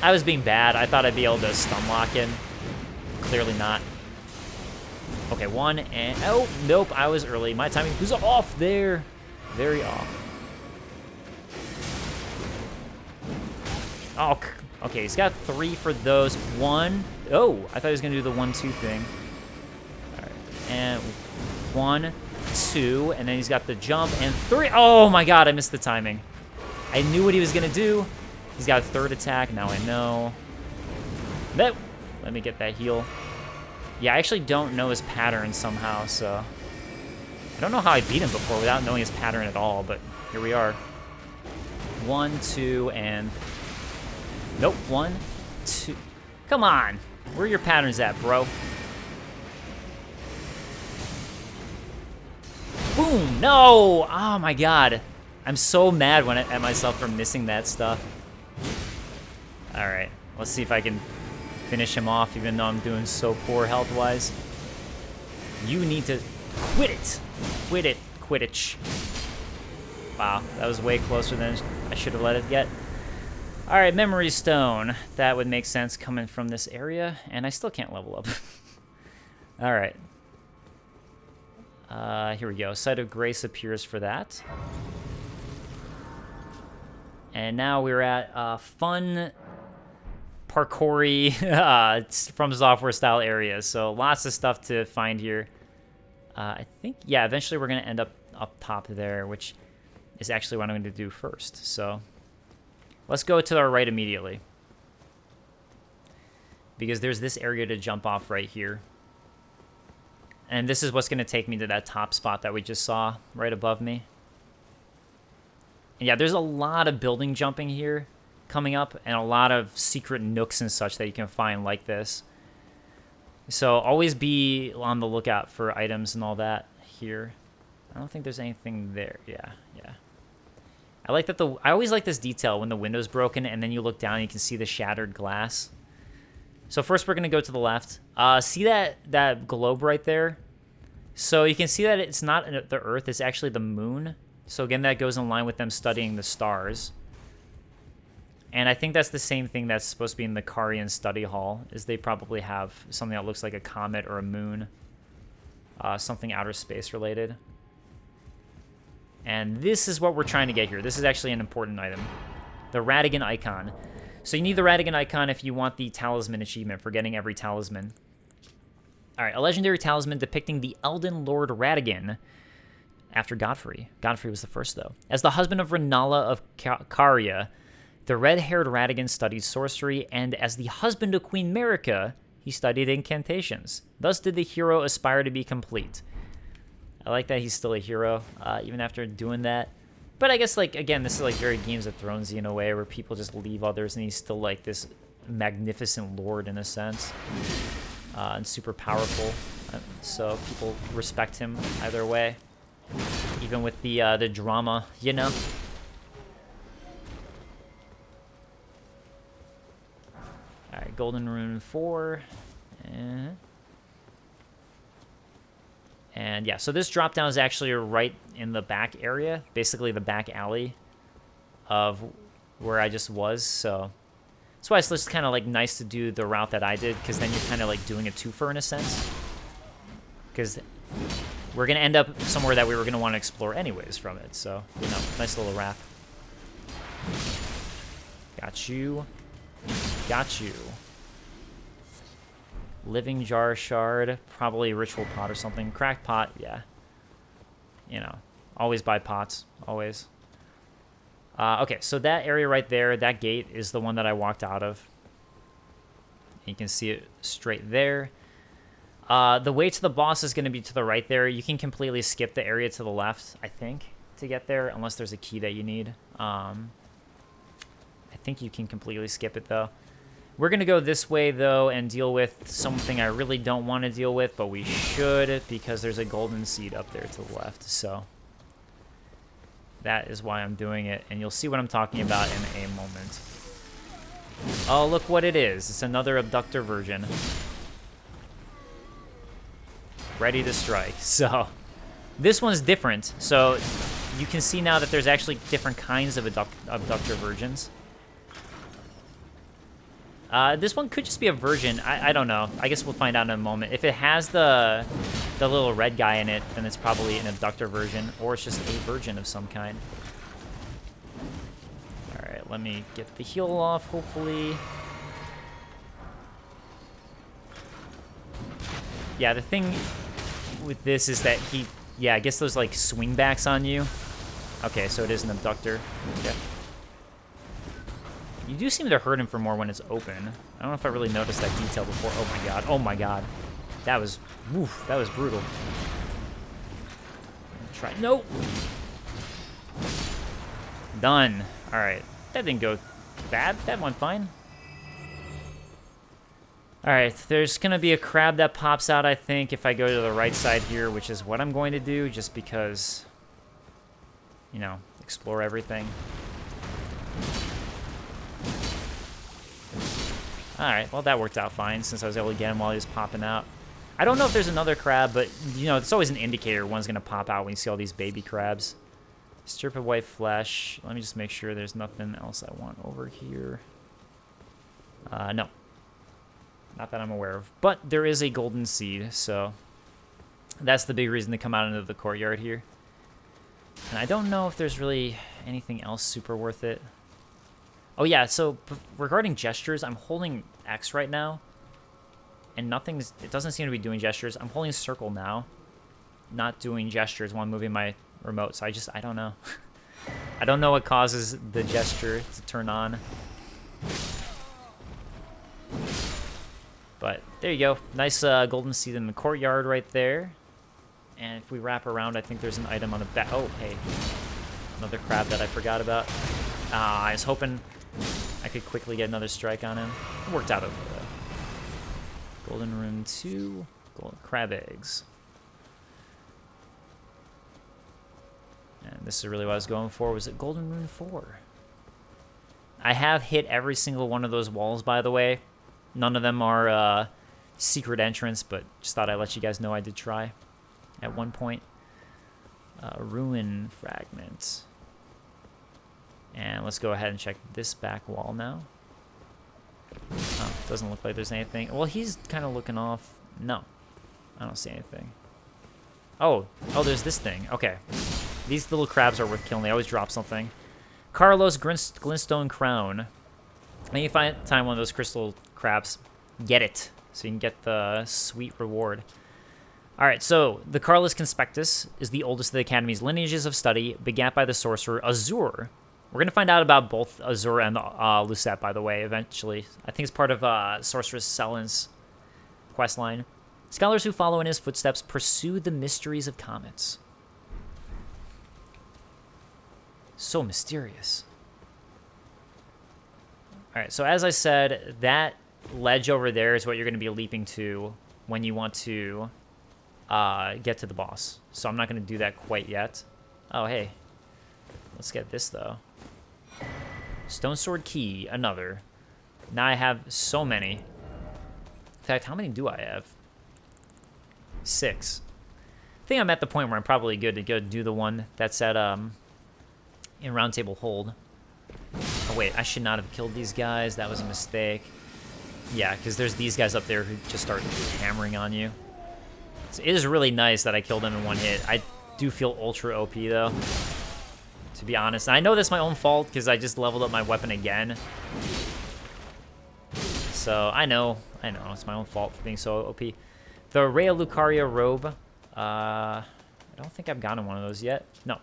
S1: I was being bad. I thought I'd be able to stun lock him. Clearly not. Okay, one, and... Oh, nope, I was early. My timing was off there. Very off. Oh, okay, he's got 3 for those. 1. Oh, I thought he was going to do the 1-2 thing. All right, and 1, 2, and then he's got the jump, and 3. Oh, my God, I missed the timing. I knew what he was going to do. He's got a 3rd attack. Now I know. Nope. Let me get that heal. Yeah, I actually don't know his pattern somehow, so... I don't know how I beat him before without knowing his pattern at all, but here we are. 1, 2, and... Nope, 1, 2... Come on! Where are your patterns at, bro? Boom! No! Oh my God. I'm so mad at myself for missing that stuff. Alright, let's see if I can finish him off, even though I'm doing so poor health-wise. You need to quit it. Quit it. Quidditch. Wow, that was way closer than I should have let it get. Alright, Memory Stone. That would make sense coming from this area, and I still can't level up. Alright. Here we go. Site of Grace appears for that. And now we're at fun... parkour-y from software style areas, so lots of stuff to find here. I think, yeah, eventually we're going to end up top there, which is actually what I'm going to do first. So let's go to our right immediately, because there's this area to jump off right here. And this is what's going to take me to that top spot that we just saw right above me. And yeah, there's a lot of building jumping here coming up, and a lot of secret nooks and such that you can find like this. So always be on the lookout for items and all that here. I don't think there's anything there. Yeah. I like that I always like this detail when the window's broken and then you look down and you can see the shattered glass. So first we're gonna go to the left. See that globe right there? So you can see that it's not the Earth, it's actually the moon. So again, that goes in line with them studying the stars. And I think that's the same thing that's supposed to be in the Carian study hall, is they probably have something that looks like a comet or a moon. Something outer space related. And this is what we're trying to get here. This is actually an important item. The Radigan Icon. So you need the Radigan Icon if you want the Talisman achievement for getting every talisman. Alright, a legendary talisman depicting the Elden Lord Radigan after Godfrey. Godfrey was the first, though. As the husband of Renala of Caria, the red-haired Radigan studied sorcery, and as the husband of Queen Marika, he studied incantations. Thus did the hero aspire to be complete. I like that he's still a hero, even after doing that. But I guess, like, again, this is like very Games of Thronesy in a way, where people just leave others, and he's still like this magnificent lord in a sense, and super powerful. So people respect him either way, even with the drama, you know. All right, Golden Rune 4. And yeah, so this drop down is actually right in the back area, basically the back alley of where I just was. So that's why it's just kind of like nice to do the route that I did, because then you're kind of like doing a twofer in a sense. Because we're going to end up somewhere that we were going to want to explore anyways from it. So, you know, nice little wrap. Got you. Got you. Living Jar Shard, probably Ritual Pot or something. Cracked Pot, yeah. You know, always buy pots, always. Okay, so that area right there, that gate is the one that I walked out of. You can see it straight there. The way to the boss is going to be to the right there. You can completely skip the area to the left, I think, to get there, unless there's a key that you need. I think you can completely skip it, though. We're going to go this way, though, and deal with something I really don't want to deal with, but we should, because there's a golden seed up there to the left, so that is why I'm doing it, and you'll see what I'm talking about in a moment. Oh, look what it is. It's another abductor version. Ready to strike. So, this one's different, so you can see now that there's actually different kinds of abductor versions. This one could just be a version. I don't know. I guess we'll find out in a moment. If it has the little red guy in it, then it's probably an abductor version, or it's just a version of some kind. All right, let me get the heal off, hopefully. Yeah, the thing with this is that yeah, I guess those like swingbacks on you. Okay, so it is an abductor. Okay. You do seem to hurt him for more when it's open. I don't know if I really noticed that detail before. Oh my god. Oh my god. That was... Woof. That was brutal. Try... Nope. Done. Alright. That didn't go bad. That went fine. Alright. There's going to be a crab that pops out, I think, if I go to the right side here, which is what I'm going to do, just because... You know, explore everything. Alright, well that worked out fine since I was able to get him while he was popping out. I don't know if there's another crab, but, you know, it's always an indicator one's going to pop out when you see all these baby crabs. Strip of white flesh. Let me just make sure there's nothing else I want over here. No. Not that I'm aware of. But there is a golden seed, so that's the big reason to come out into the courtyard here. And I don't know if there's really anything else super worth it. Oh yeah, so regarding gestures, I'm holding X right now, and it doesn't seem to be doing gestures. I'm holding circle now, not doing gestures while I'm moving my remote, so I don't know. I don't know what causes the gesture to turn on. But there you go. Nice golden seed in the courtyard right there. And if we wrap around, I think there's an item on the back. Oh, hey. Another crab that I forgot about. I was hoping I could quickly get another strike on him. It worked out okay, though. Golden Rune 2. Golden crab eggs. And this is really what I was going for. Was it Golden Rune 4? I have hit every single one of those walls, by the way. None of them are secret entrance, but just thought I'd let you guys know I did try at one point. Ruin fragment. And let's go ahead and check this back wall now. Oh, doesn't look like there's anything. Well, he's kind of looking off. No, I don't see anything. Oh, there's this thing. Okay. These little crabs are worth killing. They always drop something. Carlos Glinstone Crown. When you find one of those crystal crabs, get it. So you can get the sweet reward. Alright, so the Carlos Conspectus is the oldest of the Academy's lineages of study, begat by the sorcerer Azur. We're going to find out about both Azur and Lucette, by the way, eventually. I think it's part of Sorceress Selen's questline. Scholars who follow in his footsteps pursue the mysteries of comets. So mysterious. Alright, so as I said, that ledge over there is what you're going to be leaping to when you want to get to the boss. So I'm not going to do that quite yet. Oh, hey. Let's get this, though. Stone Sword Key, another. Now I have so many. In fact, how many do I have? 6. I think I'm at the point where I'm probably good to go do the one that's at, in Round Table Hold. Oh, wait, I should not have killed these guys. That was a mistake. Yeah, because there's these guys up there who just start hammering on you. So it is really nice that I killed them in one hit. I do feel ultra OP, though, to be honest. And I know that's my own fault because I just leveled up my weapon again. So I know. It's my own fault for being so OP. The Raya Lucaria robe. I don't think I've gotten one of those yet. No.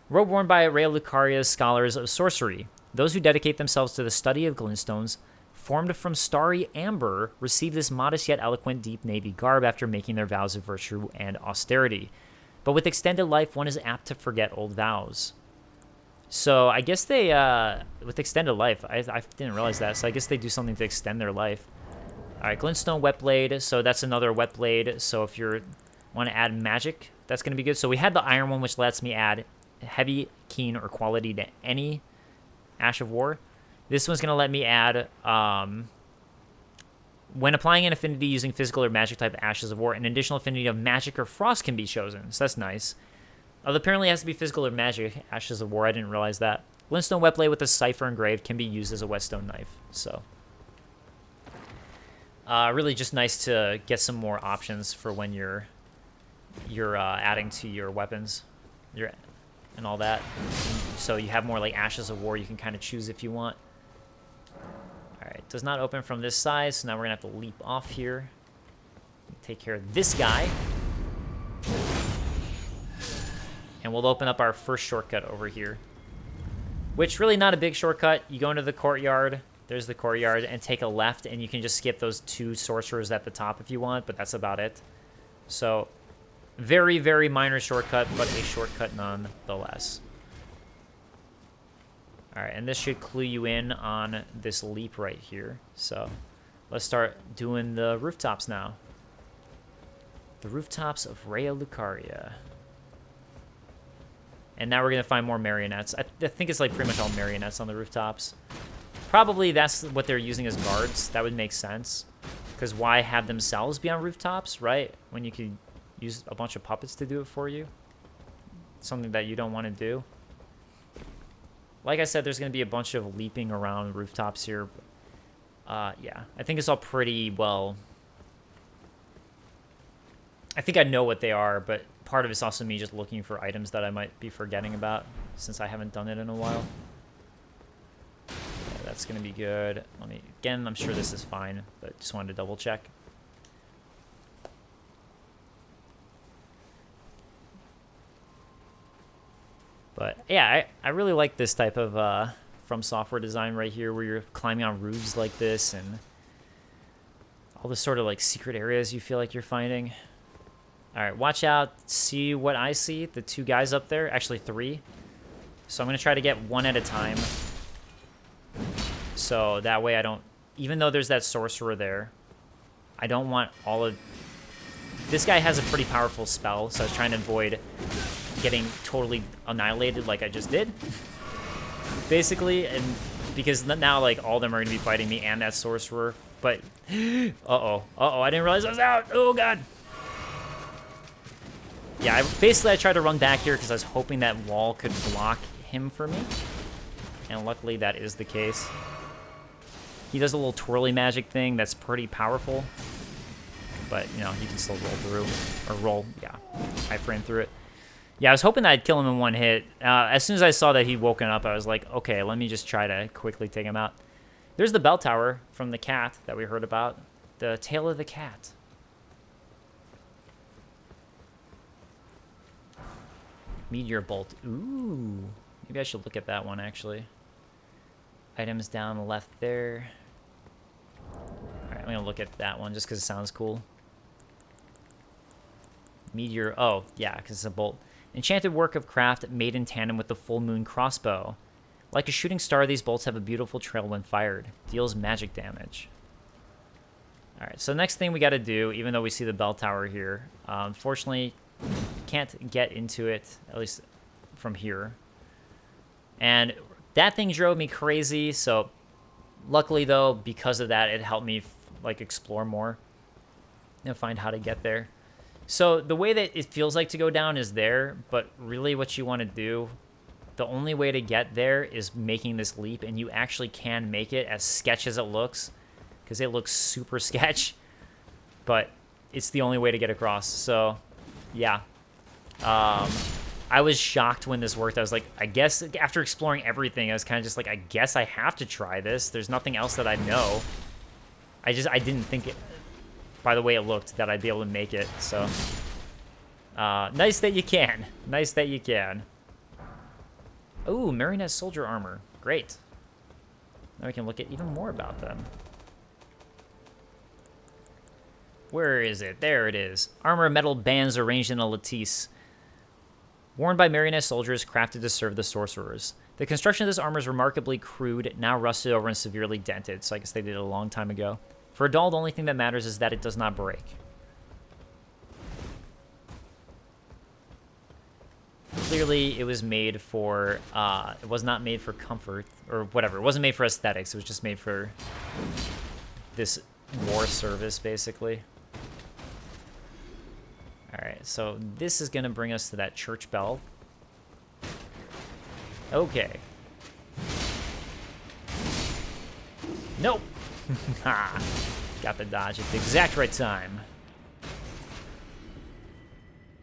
S1: Robe worn by Raya Lucaria's scholars of sorcery. Those who dedicate themselves to the study of glintstones, formed from starry amber, receive this modest yet eloquent deep navy garb after making their vows of virtue and austerity. But with extended life, one is apt to forget old vows. So I guess they, with extended life, I didn't realize that, so I guess they do something to extend their life. Alright, Glimstone Wet Blade, so that's another Wet Blade, so if you want to add magic, that's going to be good. So we had the Iron one, which lets me add heavy, keen, or quality to any Ash of War. This one's going to let me add, when applying an affinity using physical or magic type Ashes of War, an additional affinity of magic or frost can be chosen, so that's nice. Apparently it has to be physical or magic Ashes of War, I didn't realize that. Glintstone Wet Blade with a Cipher engraved can be used as a whetstone knife, so. Really just nice to get some more options for when you're adding to your weapons and all that. So you have more like Ashes of War you can kind of choose if you want. Alright, does not open from this side, so now we're going to have to leap off here. Take care of this guy. And we'll open up our first shortcut over here. Which, really not a big shortcut. You go into the courtyard. There's the courtyard. And take a left, and you can just skip those 2 sorcerers at the top if you want, but that's about it. So, very, very minor shortcut, but a shortcut nonetheless. Alright, and this should clue you in on this leap right here. So, let's start doing the rooftops now. The rooftops of Raya Lucaria. And now we're going to find more marionettes. I think it's like pretty much all marionettes on the rooftops. Probably that's what they're using as guards. That would make sense. Because why have themselves be on rooftops, right? When you could use a bunch of puppets to do it for you. Something that you don't want to do. Like I said, there's going to be a bunch of leaping around rooftops here. Yeah, I think it's all pretty well. I think I know what they are, but part of it's also me just looking for items that I might be forgetting about since I haven't done it in a while. Yeah, that's going to be good. Again, I'm sure this is fine, but just wanted to double check. But yeah, I really like this type of From Software design right here, where you're climbing on roofs like this and all the sort of like secret areas you feel like you're finding. All right, watch out. See what I see? The 2 guys up there. Actually, 3. So I'm going to try to get one at a time. So that way I don't... Even though there's that sorcerer there, I don't want all of... This guy has a pretty powerful spell, so I was trying to avoid getting totally annihilated like I just did. Basically, and because now, like, all of them are going to be fighting me and that sorcerer. But... Uh-oh. Uh-oh, I didn't realize I was out. Oh, God. Yeah, basically I tried to run back here because I was hoping that wall could block him for me. And luckily that is the case. He does a little twirly magic thing that's pretty powerful. But, you know, you can still roll through. Or roll, yeah, iframe through it. Yeah, I was hoping that I'd kill him in one hit. As soon as I saw that he'd woken up, I was like, okay, let me just try to quickly take him out. There's the bell tower from the cat that we heard about. The tail of the cat. Meteor Bolt. Ooh. Maybe I should look at that one, actually. Items down the left there. Alright, I'm going to look at that one just because it sounds cool. Meteor. Oh, yeah, because it's a bolt. Enchanted work of craft made in tandem with the full moon crossbow. Like a shooting star, these bolts have a beautiful trail when fired. Deals magic damage. Alright, so next thing we got to do, even though we see the bell tower here, unfortunately, can't get into it, at least from here. And that thing drove me crazy, so luckily, though, because of that, it helped me, like, explore more and find how to get there. So the way that it feels like to go down is there, but really what you want to do, the only way to get there is making this leap, and you actually can make it, as sketch as it looks, because it looks super sketch, but it's the only way to get across. So, yeah. I was shocked when this worked. I was like, I guess, after exploring everything, I was kind of just like, I guess I have to try this. There's nothing else that I know. I didn't think it, by the way it looked, that I'd be able to make it, so. Nice that you can. Nice that you can. Ooh, Marionette soldier armor. Great. Now we can look at even more about them. Where is it? There it is. Armor metal bands arranged in a lattice. Worn by Marionette soldiers crafted to serve the sorcerers. The construction of this armor is remarkably crude, now rusted over and severely dented, so I guess they did it a long time ago. For a doll, the only thing that matters is that it does not break. Clearly, it was made for, it was not made for comfort, or whatever. It wasn't made for aesthetics, it was just made for this war service, basically. Alright, so this is going to bring us to that church bell. Okay. Nope. Ha! Got the dodge at the exact right time.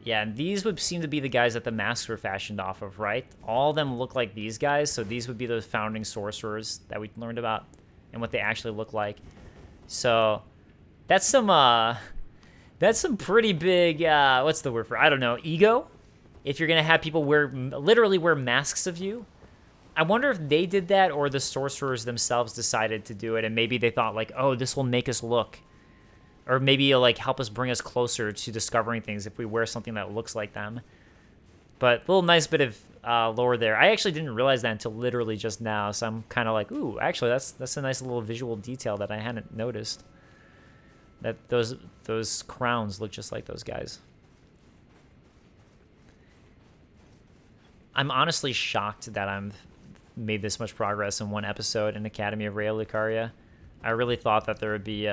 S1: Yeah, and these would seem to be the guys that the masks were fashioned off of, right? All of them look like these guys, so these would be those founding sorcerers that we learned about and what they actually look like. So, that's some pretty big, what's the word for it? I don't know, ego? If you're gonna have people literally wear masks of you. I wonder if they did that or the sorcerers themselves decided to do it, and maybe they thought, like, oh, this will make us look. Or maybe it'll, like, help us bring us closer to discovering things if we wear something that looks like them. But a little nice bit of lore there. I actually didn't realize that until literally just now, so I'm kind of like, ooh, actually, that's a nice little visual detail that I hadn't noticed. That those crowns look just like those guys. I'm honestly shocked that I'm made this much progress in one episode in Academy of Raya Lucaria. I really thought that there would be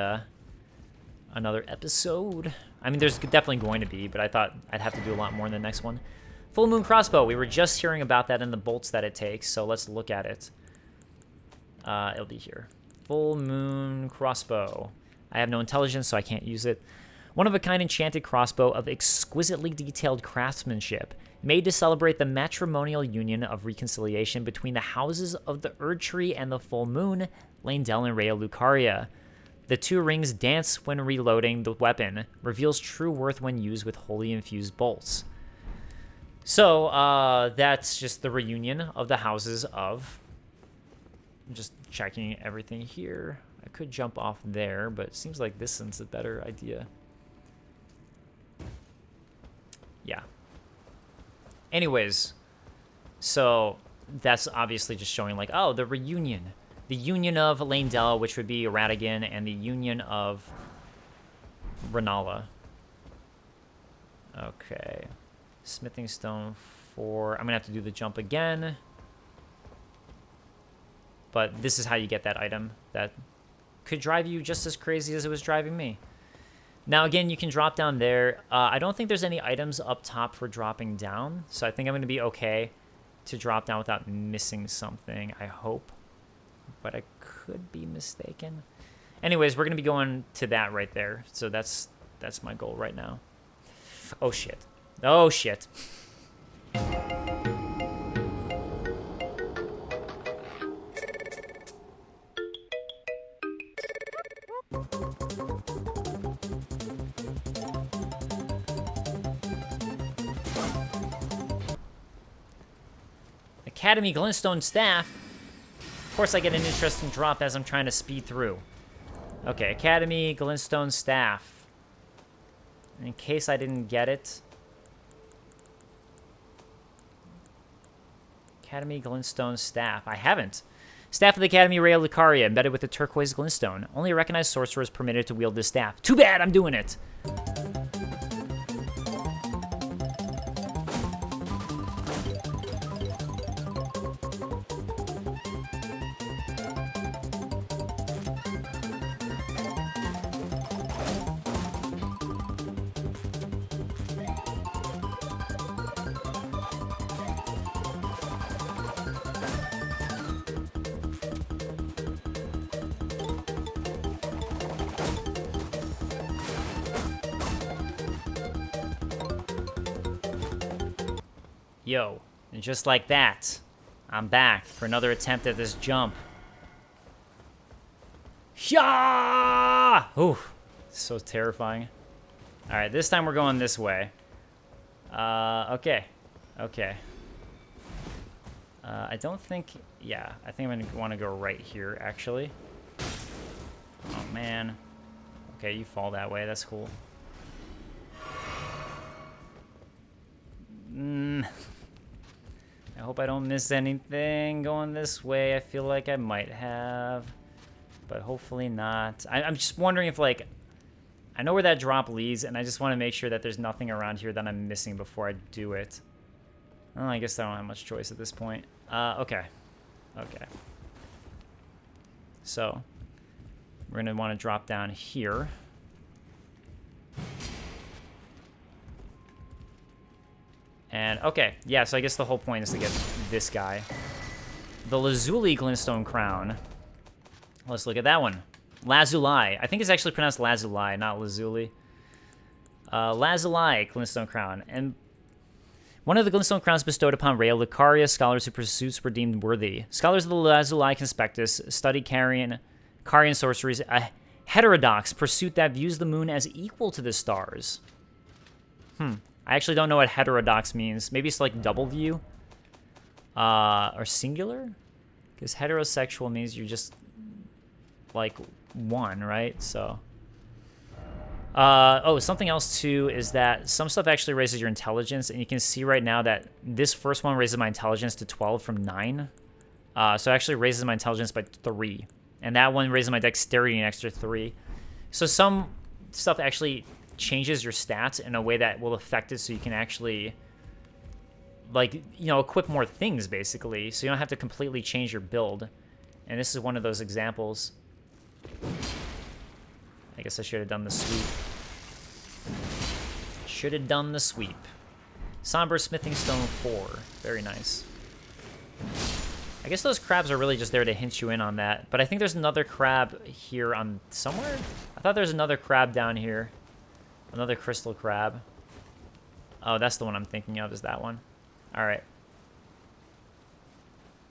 S1: another episode. I mean, there's definitely going to be, but I thought I'd have to do a lot more in the next one. Full Moon Crossbow. We were just hearing about that and the bolts that it takes, so let's look at it. It'll be here. Full Moon Crossbow. I have no intelligence, so I can't use it. One-of-a-kind enchanted crossbow of exquisitely detailed craftsmanship, made to celebrate the matrimonial union of reconciliation between the houses of the Erd Tree and the Full Moon, Leyndell and Raya Lucaria. The two rings dance when reloading the weapon, reveals true worth when used with wholly infused bolts. So, that's just the reunion of the houses of... I'm just checking everything here. I could jump off there, but it seems like this one's a better idea. Yeah. Anyways, so that's obviously just showing, like, oh, the reunion. The union of Leyndell, which would be Radigan, and the union of Rennala. Okay. Smithing stone 4. I'm going to have to do the jump again. But this is how you get that item that could drive you just as crazy as it was driving me. Now, again, you can drop down there. I don't think there's any items up top for dropping down, so I think I'm going to be okay to drop down without missing something, I hope. But I could be mistaken. Anyways, we're going to be going to that right there, so that's my goal right now. Oh, shit. Oh, shit. Academy Glimstone Staff. Of course I get an interesting drop as I'm trying to speed through. Okay, Academy Glimstone Staff. In case I didn't get it. Academy Glinstone Staff. I haven't. Staff of the Academy, Raya Lucaria, embedded with the turquoise Glinstone. Only a recognized sorcerer is permitted to wield this staff. Too bad I'm doing it. Yo, and just like that, I'm back for another attempt at this jump. Yeah! Ooh, so terrifying. All right, this time we're going this way. Okay. I don't think, yeah, I think I'm gonna want to go right here, actually. Oh, man. Okay, you fall that way, that's cool. I hope I don't miss anything going this way. I feel like I might have, but hopefully not. I'm just wondering if, like, I know where that drop leads, and I just want to make sure that there's nothing around here that I'm missing before I do it. Oh, I guess I don't have much choice at this point. Okay. So, we're going to want to drop down here. And, okay, yeah, so I guess the whole point is to get this guy. The Lazuli Glintstone Crown. Let's look at that one. Lazuli. I think it's actually pronounced Lazuli, not Lazuli. Lazuli Glintstone Crown. And one of the Glintstone Crowns bestowed upon Raya Lucaria, scholars who pursuits were deemed worthy. Scholars of the Lazuli Conspectus study Carian sorceries, a heterodox pursuit that views the moon as equal to the stars. I actually don't know what heterodox means. Maybe it's like double view? Or singular? Because heterosexual means you're just like one, right? So. Oh, something else too is that some stuff actually raises your intelligence, and you can see right now that this first one raises my intelligence to 12 from 9. So it actually raises my intelligence by 3. And that one raises my dexterity an extra 3. So some stuff actually changes your stats in a way that will affect it so you can actually, like, you know, equip more things, basically. So you don't have to completely change your build. And this is one of those examples. I guess I should have done the sweep. Should have done the sweep. Somber Smithing Stone 4. Very nice. I guess those crabs are really just there to hint you in on that. But I think there's another crab here on somewhere? I thought there's another crab down here. Another crystal crab. Oh, that's the one I'm thinking of, is that one. Alright.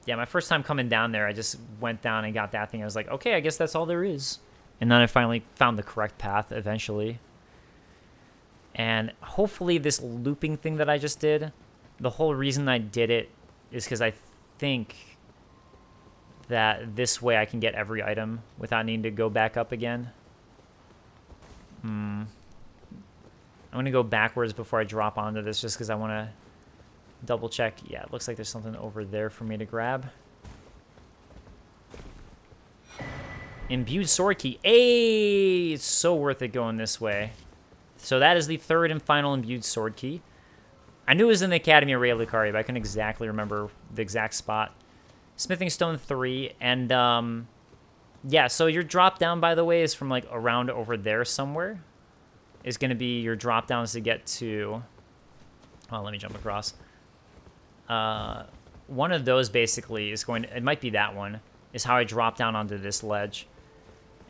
S1: Yeah, my first time coming down there, I just went down and got that thing. I was like, okay, I guess that's all there is. And then I finally found the correct path eventually. And hopefully this looping thing that I just did, the whole reason I did it is because I think that this way I can get every item without needing to go back up again. I'm going to go backwards before I drop onto this just because I want to double check. Yeah, it looks like there's something over there for me to grab. Imbued sword key. Hey, it's so worth it going this way. So that is the third and final imbued sword key. I knew it was in the Academy of Raya Lucaria, but I couldn't exactly remember the exact spot. Smithing Stone 3, and yeah, so your drop down, by the way, is from like around over there somewhere. Is going to be your drop downs to get to, oh, let me jump across. One of those basically is going to, it might be that one, is how I drop down onto this ledge.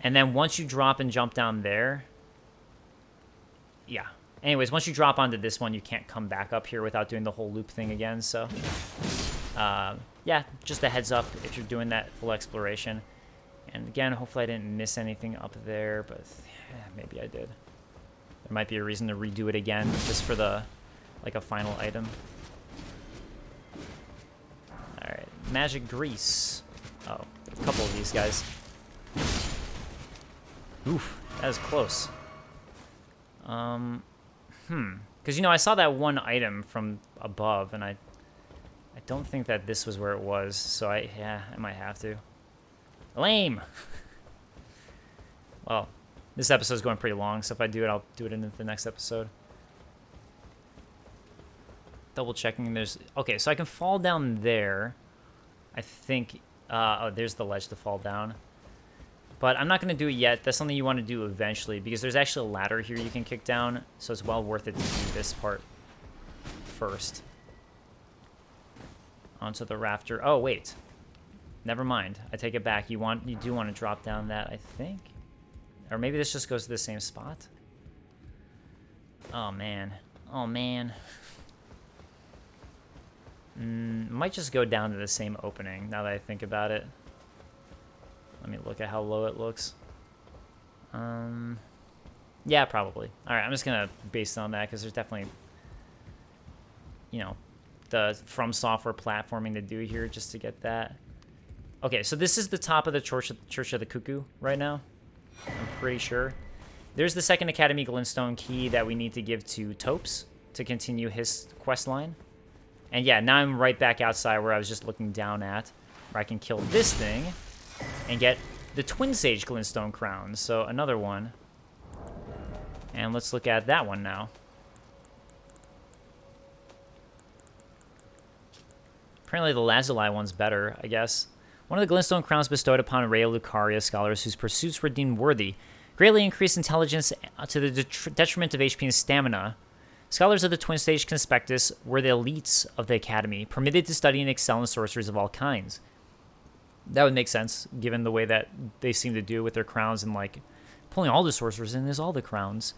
S1: And then once you drop and jump down there, yeah. Anyways, once you drop onto this one, you can't come back up here without doing the whole loop thing again, so. Yeah, just a heads up if you're doing that full exploration. And again, hopefully I didn't miss anything up there, but yeah, maybe I did. There might be a reason to redo it again, just for the, like, a final item. Alright, magic grease. Oh, a couple of these guys. Oof, that was close. Because, you know, I saw that one item from above, and I I don't think that this was where it was, so yeah, I might have to. Lame! Well, this episode's going pretty long, so if I do it, I'll do it in the next episode. Double checking, there's... Okay, so I can fall down there. I think... oh, there's the ledge to fall down. But I'm not going to do it yet. That's something you want to do eventually, because there's actually a ladder here you can kick down, so it's well worth it to do this part first. Onto the rafter. Oh, wait. Never mind. I take it back. You do want to drop down that, I think. Or maybe this just goes to the same spot. Oh, man. Oh, man. Might just go down to the same opening, now that I think about it. Let me look at how low it looks. Yeah, probably. Alright, I'm just gonna base it on that, because there's definitely, you know, the From Software platforming to do here just to get that. Okay, so this is the top of the Church of the Cuckoo right now. I'm pretty sure. There's the second Academy Glimstone key that we need to give to Topes to continue his quest line. And yeah, now I'm right back outside where I was just looking down at, where I can kill this thing and get the Twin Sage Glintstone Crown. So another one. And let's look at that one now. Apparently the Lazuli one's better, I guess. One of the Glintstone Crowns bestowed upon Raya Lucaria scholars whose pursuits were deemed worthy greatly increased intelligence to the detriment of HP and stamina. Scholars of the Twin Sage Conspectus were the elites of the Academy, permitted to study and excel in sorceries of all kinds. That would make sense, given the way that they seem to do with their crowns and, like, pulling all the sorcerers in is all the crowns.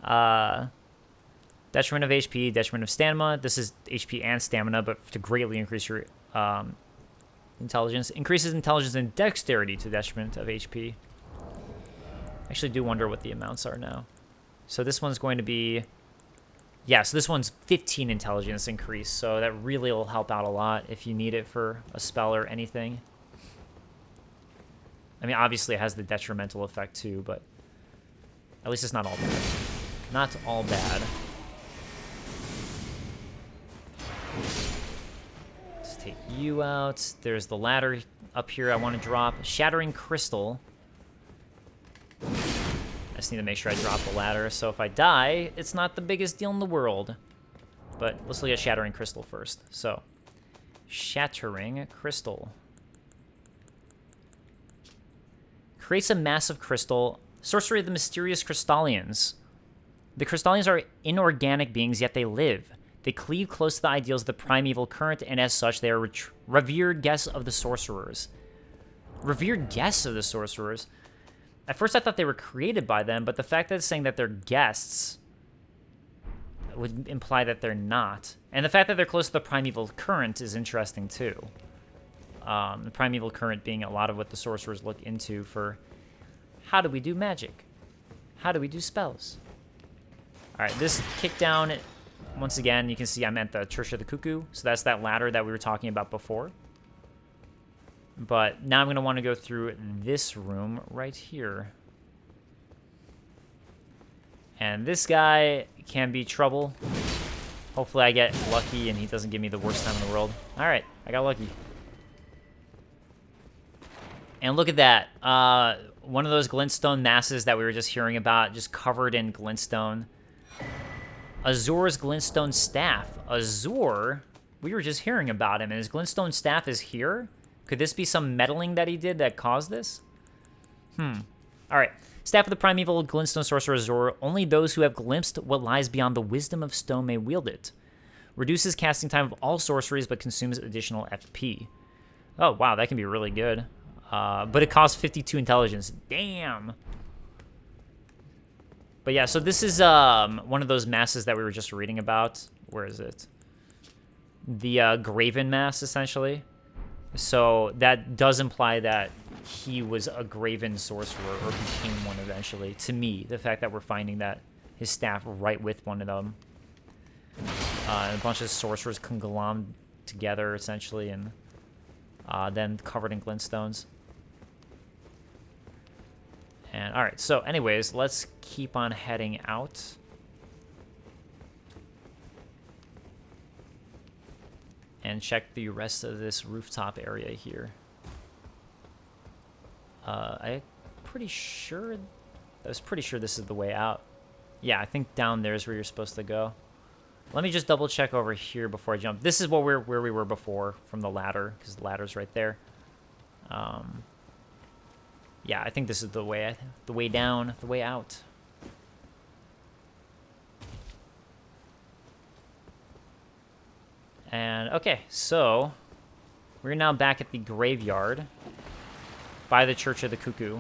S1: Detriment of HP, detriment of stamina. This is HP and stamina, but to greatly increase your intelligence. Increases intelligence and dexterity to detriment of HP. I actually do wonder what the amounts are now. So this one's going to be... Yeah, so this one's 15 intelligence increase, so that really will help out a lot if you need it for a spell or anything. I mean, obviously it has the detrimental effect too, but at least it's not all bad. Not all bad. Let's take you out. There's the ladder up here I want to drop. Shattering Crystal. I just need to make sure I drop the ladder, so if I die, it's not the biggest deal in the world. But let's look at Shattering Crystal first. So, Shattering Crystal. Creates a massive crystal. Sorcery of the Mysterious Crystallians. The Crystallians are inorganic beings, yet they live. They cleave close to the ideals of the primeval current, and as such, they are revered guests of the sorcerers. Revered guests of the sorcerers? At first I thought they were created by them, but the fact that it's saying that they're guests would imply that they're not. And the fact that they're close to the primeval current is interesting too. The primeval current being a lot of what the sorcerers look into for how do we do magic? How do we do spells? Alright, this kick down, once again, you can see I'm at the Church of the Cuckoo, so that's that ladder that we were talking about before. But now I'm going to want to go through this room right here. And this guy can be trouble. Hopefully I get lucky and he doesn't give me the worst time in the world. Alright, I got lucky. And look at that. One of those glintstone masses that we were just hearing about, just covered in glintstone. Azur's glintstone staff. Azur? We were just hearing about him, and his glintstone staff is here? Could this be some meddling that he did that caused this? Alright. Staff of the Primeval Glimstone Sorcerer Azur. Only those who have glimpsed what lies beyond the wisdom of stone may wield it. Reduces casting time of all sorceries, but consumes additional FP. Oh, wow, that can be really good. But it costs 52 intelligence. Damn! But yeah, so this is one of those masses that we were just reading about. Where is it? The Graven Mass, essentially. So that does imply that he was a Graven sorcerer or became one eventually. To me, the fact that we're finding that his staff right with one of them. And a bunch of sorcerers conglomerated together, essentially, and then covered in glintstones. And alright, so anyways, let's keep on heading out. and check the rest of this rooftop area here. I was pretty sure this is the way out. Yeah, I think down there is where you're supposed to go. Let me just double check over here before I jump. This is where we were before from the ladder, because the ladder's right there. Yeah, I think this is the way down, the way out. And okay, so we're now back at the graveyard by the Church of the Cuckoo.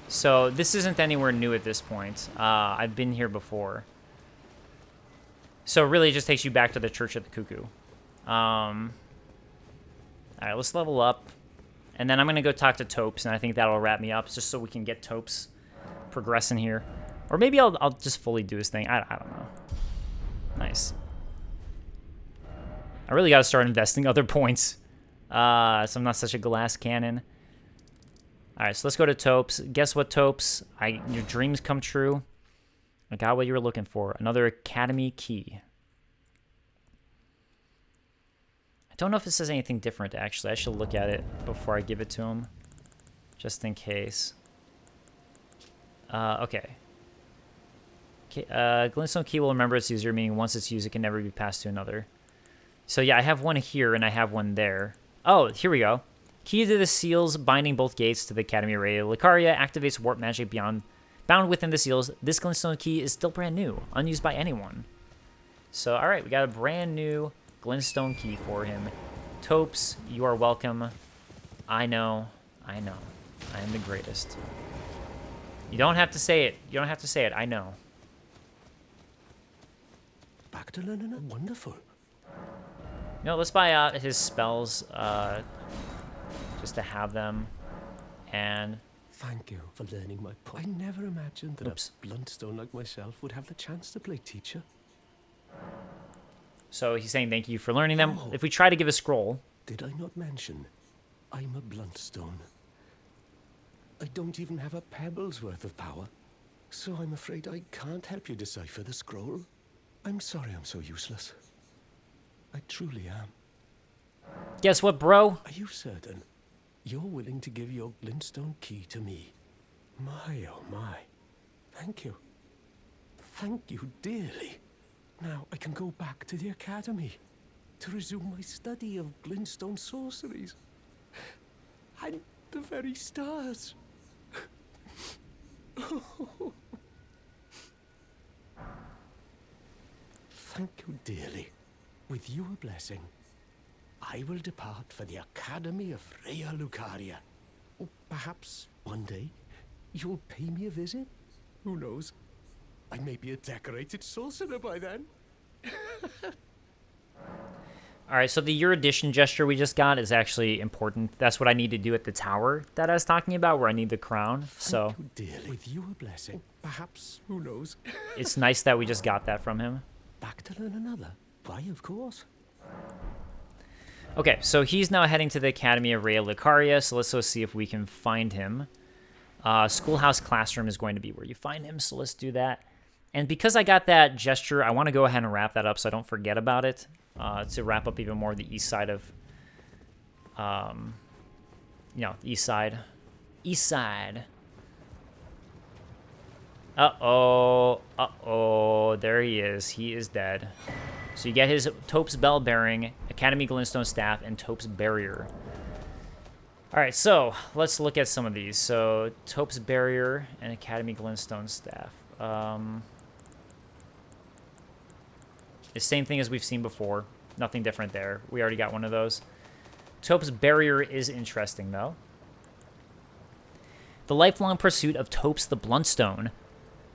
S1: So this isn't anywhere new at this point. I've been here before. So really it just takes you back to the Church of the Cuckoo. All right, let's level up. And then I'm going to go talk to Topes, and I think that'll wrap me up just so we can get Topes progressing here. Or maybe I'll just fully do his thing. I don't know. Nice. I really got to start investing other points. So I'm not such a glass cannon. All right, so let's go to Topes. Guess what, Topes? Your dreams come true. I got what you were looking for. Another Academy key. I don't know if it says anything different, actually. I should look at it before I give it to him, just in case. Okay. Glimstone key will remember its user, meaning once it's used, it can never be passed to another. So yeah, I have one here, and I have one there. Oh, here we go. Key to the seals binding both gates to the Academy of Raya Lucaria activates warp magic bound within the seals. This Glinstone key is still brand new, unused by anyone. So, all right, we got a brand new Glinstone key for him. Topes, you are welcome. I know. I am the greatest. You don't have to say it. You don't have to say it. I know.
S2: Back to learning. Wonderful.
S1: No, let's buy out his spells, just to have them, and...
S2: Thank you for learning my I never imagined that a Bluntstone like myself would have the chance to play teacher.
S1: So he's saying thank you for learning them. Oh. If we try to give a scroll...
S2: Did I not mention I'm a Bluntstone? I don't even have a pebble's worth of power, so I'm afraid I can't help you decipher the scroll. I'm sorry I'm so useless. I truly am.
S1: Guess what, bro?
S2: Are you certain you're willing to give your Glintstone key to me? My, oh my. Thank you. Thank you dearly. Now I can go back to the Academy to resume my study of Glintstone sorceries. And the very stars. Thank you dearly. With your blessing, I will depart for the Academy of Raya Lucaria. Or perhaps one day you'll pay me a visit? Who knows? I may be a decorated sorcerer by then.
S1: All right, so the Your Addition gesture we just got is actually important. That's what I need to do at the tower that I was talking about, where I need the crown. So
S2: thank you dearly. With your blessing, perhaps, who knows?
S1: It's nice that we just got that from him.
S2: Back to learn another. Why, of course.
S1: Okay, so he's now heading to the Academy of Raya Lucaria, so let's go see if we can find him. Schoolhouse Classroom is going to be where you find him, so let's do that. And because I got that gesture, I want to go ahead and wrap that up so I don't forget about it, to wrap up even more the east side of, east side. East side. Uh-oh, there he is. He is dead. So you get his Topes Bell Bearing, Academy Glinstone Staff, and Topes Barrier. All right, so let's look at some of these. So Topes Barrier and Academy Glinstone Staff. The same thing as we've seen before. Nothing different there. We already got one of those. Topes Barrier is interesting, though. The lifelong pursuit of Topes the Bluntstone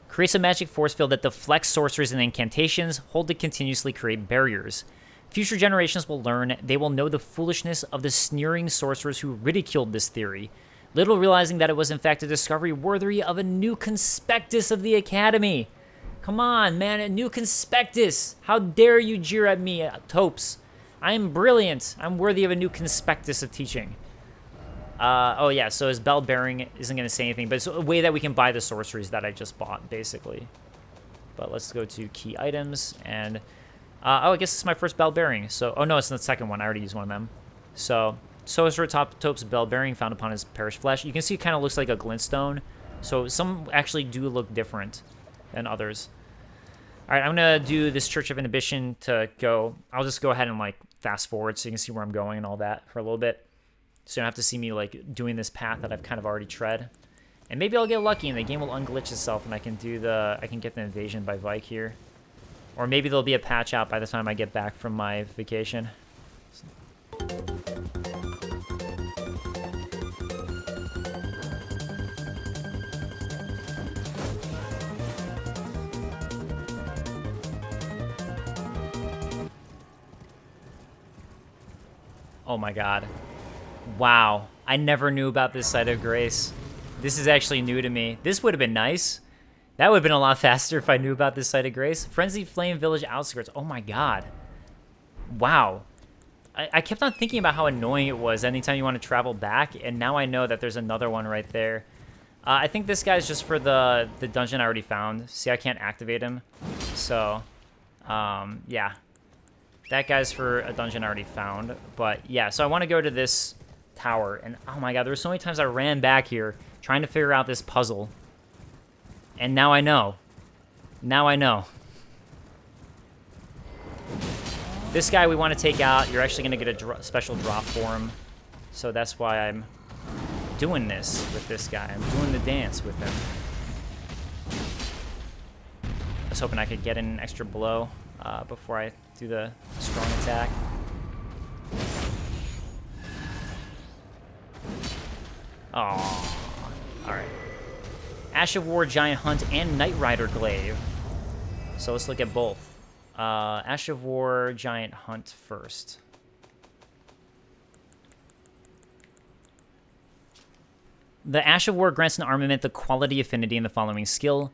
S1: creates a magic force field that deflects sorceries and incantations, hold to continuously create barriers. Future generations will learn, they will know the foolishness of the sneering sorcerers who ridiculed this theory, little realizing that it was in fact a discovery worthy of a new conspectus of the Academy. Come on, man, a new conspectus. How dare you jeer at me, Topes? I am brilliant. I'm worthy of a new conspectus of teaching. Oh yeah, so his bell bearing isn't going to say anything, but it's a way that we can buy the sorceries that I just bought, basically. But let's go to key items, and Oh, I guess it's my first bell bearing. So, oh no, it's the second one. I already used one of them. So, Sorcerer Tope's bell bearing found upon his perished flesh. You can see it kind of looks like a glintstone. So some actually do look different than others. All right, I'm gonna do this Church of Inhibition to go. I'll just go ahead and like fast forward so you can see where I'm going and all that for a little bit. So you don't have to see me like doing this path that I've kind of already tread. And maybe I'll get lucky and the game will unglitch itself and I can get the invasion by Vike here. Or maybe there'll be a patch out by the time I get back from my vacation. Oh my god. Wow. I never knew about this Site of Grace. This is actually new to me. This would have been nice. That would have been a lot faster if I knew about this Site of Grace. Frenzied Flame Village Outskirts. Oh my god. Wow. I kept on thinking about how annoying it was anytime you want to travel back, and now I know that there's another one right there. I think this guy's just for the dungeon I already found. See, I can't activate him. So, yeah. That guy's for a dungeon I already found. But, yeah, so I want to go to this tower. And, oh my god, there were so many times I ran back here trying to figure out this puzzle. And now I know. Now I know. This guy we want to take out. You're actually going to get a special drop for him. So that's why I'm doing this with this guy. I'm doing the dance with him. I was hoping I could get in an extra blow before I do the strong attack. Oh, all right. Ash of War, Giant Hunt, and Knight Rider Glaive. So let's look at both. Ash of War, Giant Hunt first. The Ash of War grants an armament the quality affinity in the following skill.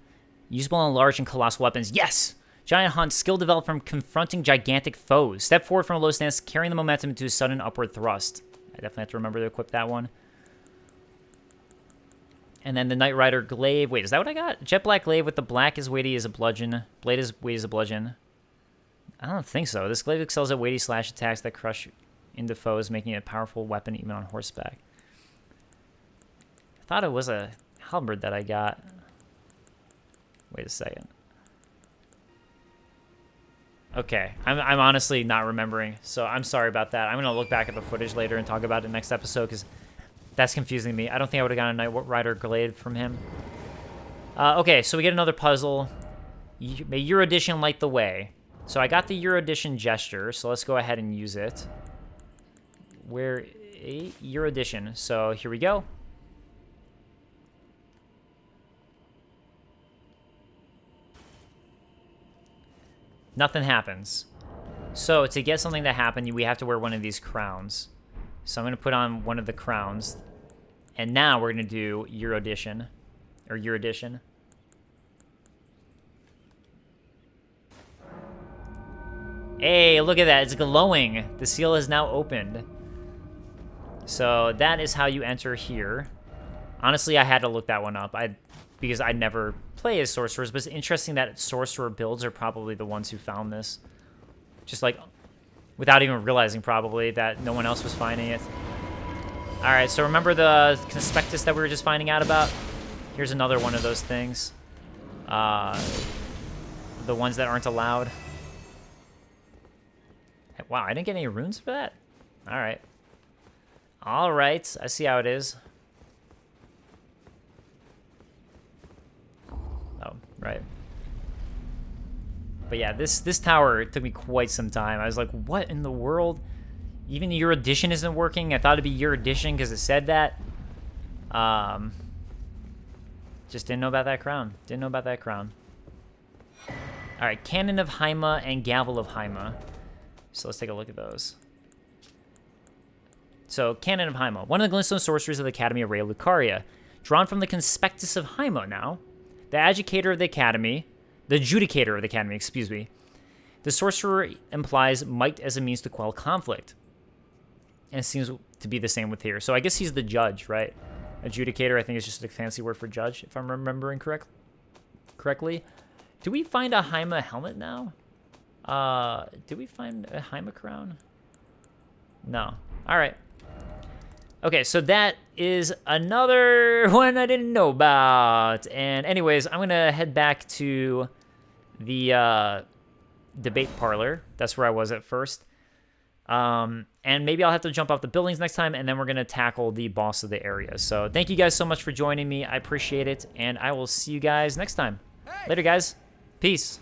S1: Usable on large and colossal weapons. Yes! Giant Hunt, skill developed from confronting gigantic foes. Step forward from a low stance, carrying the momentum into a sudden upward thrust. I definitely have to remember to equip that one. And then the Knight Rider Glaive. Wait, is that what I got? Jet Black Glaive with the black is weighty as a bludgeon. Blade is weighty as a bludgeon. I don't think so. This glaive excels at weighty slash attacks that crush into foes, making it a powerful weapon even on horseback. I thought it was a halberd that I got. Wait a second. Okay, I'm honestly not remembering, so I'm sorry about that. I'm going to look back at the footage later and talk about it next episode, because that's confusing me. I don't think I would have gotten a Knight Rider Glaive from him. Okay, so we get another puzzle. May your edition light the way. So I got the Erudition gesture, so let's go ahead and use it. Where Erudition? So here we go. Nothing happens. So to get something to happen, we have to wear one of these crowns. So I'm going to put on one of the crowns. And now we're going to do Erudition. Or Erudition. Hey, look at that. It's glowing. The seal is now opened. So that is how you enter here. Honestly, I had to look that one up because I never play as sorcerers, but it's interesting that sorcerer builds are probably the ones who found this. Just like, without even realizing probably that no one else was finding it. Alright, so remember the conspectus that we were just finding out about? Here's another one of those things. The ones that aren't allowed. Wow, I didn't get any runes for that? Alright. Alright, I see how it is. Oh, right. But yeah, this tower, it took me quite some time. I was like, what in the world? Even your addition isn't working? I thought it'd be your addition because it said that. Just didn't know about that crown. Didn't know about that crown. Alright, Canon of Hyma and Gavel of Hyma. So let's take a look at those. So, Canon of Hyma, one of the Glimstone sorceries of the Academy of Raya Lucaria. Drawn from the Conspectus of Hyma now. The Adjudicator of the Academy. The Adjudicator of the Academy, excuse me. The sorcerer implies might as a means to quell conflict. And it seems to be the same with here. So I guess he's the judge, right? Adjudicator, I think, is just a fancy word for judge, if I'm remembering correctly. Do we find a Hyma helmet now? Did we find a Hyma crown? No. All right. Okay, so that is another one I didn't know about. And anyways, I'm gonna head back to the debate parlor. That's where I was at first. And maybe I'll have to jump off the buildings next time, and then we're gonna tackle the boss of the area. So thank you guys so much for joining me. I appreciate it, and I will see you guys next time. Later, guys. Peace.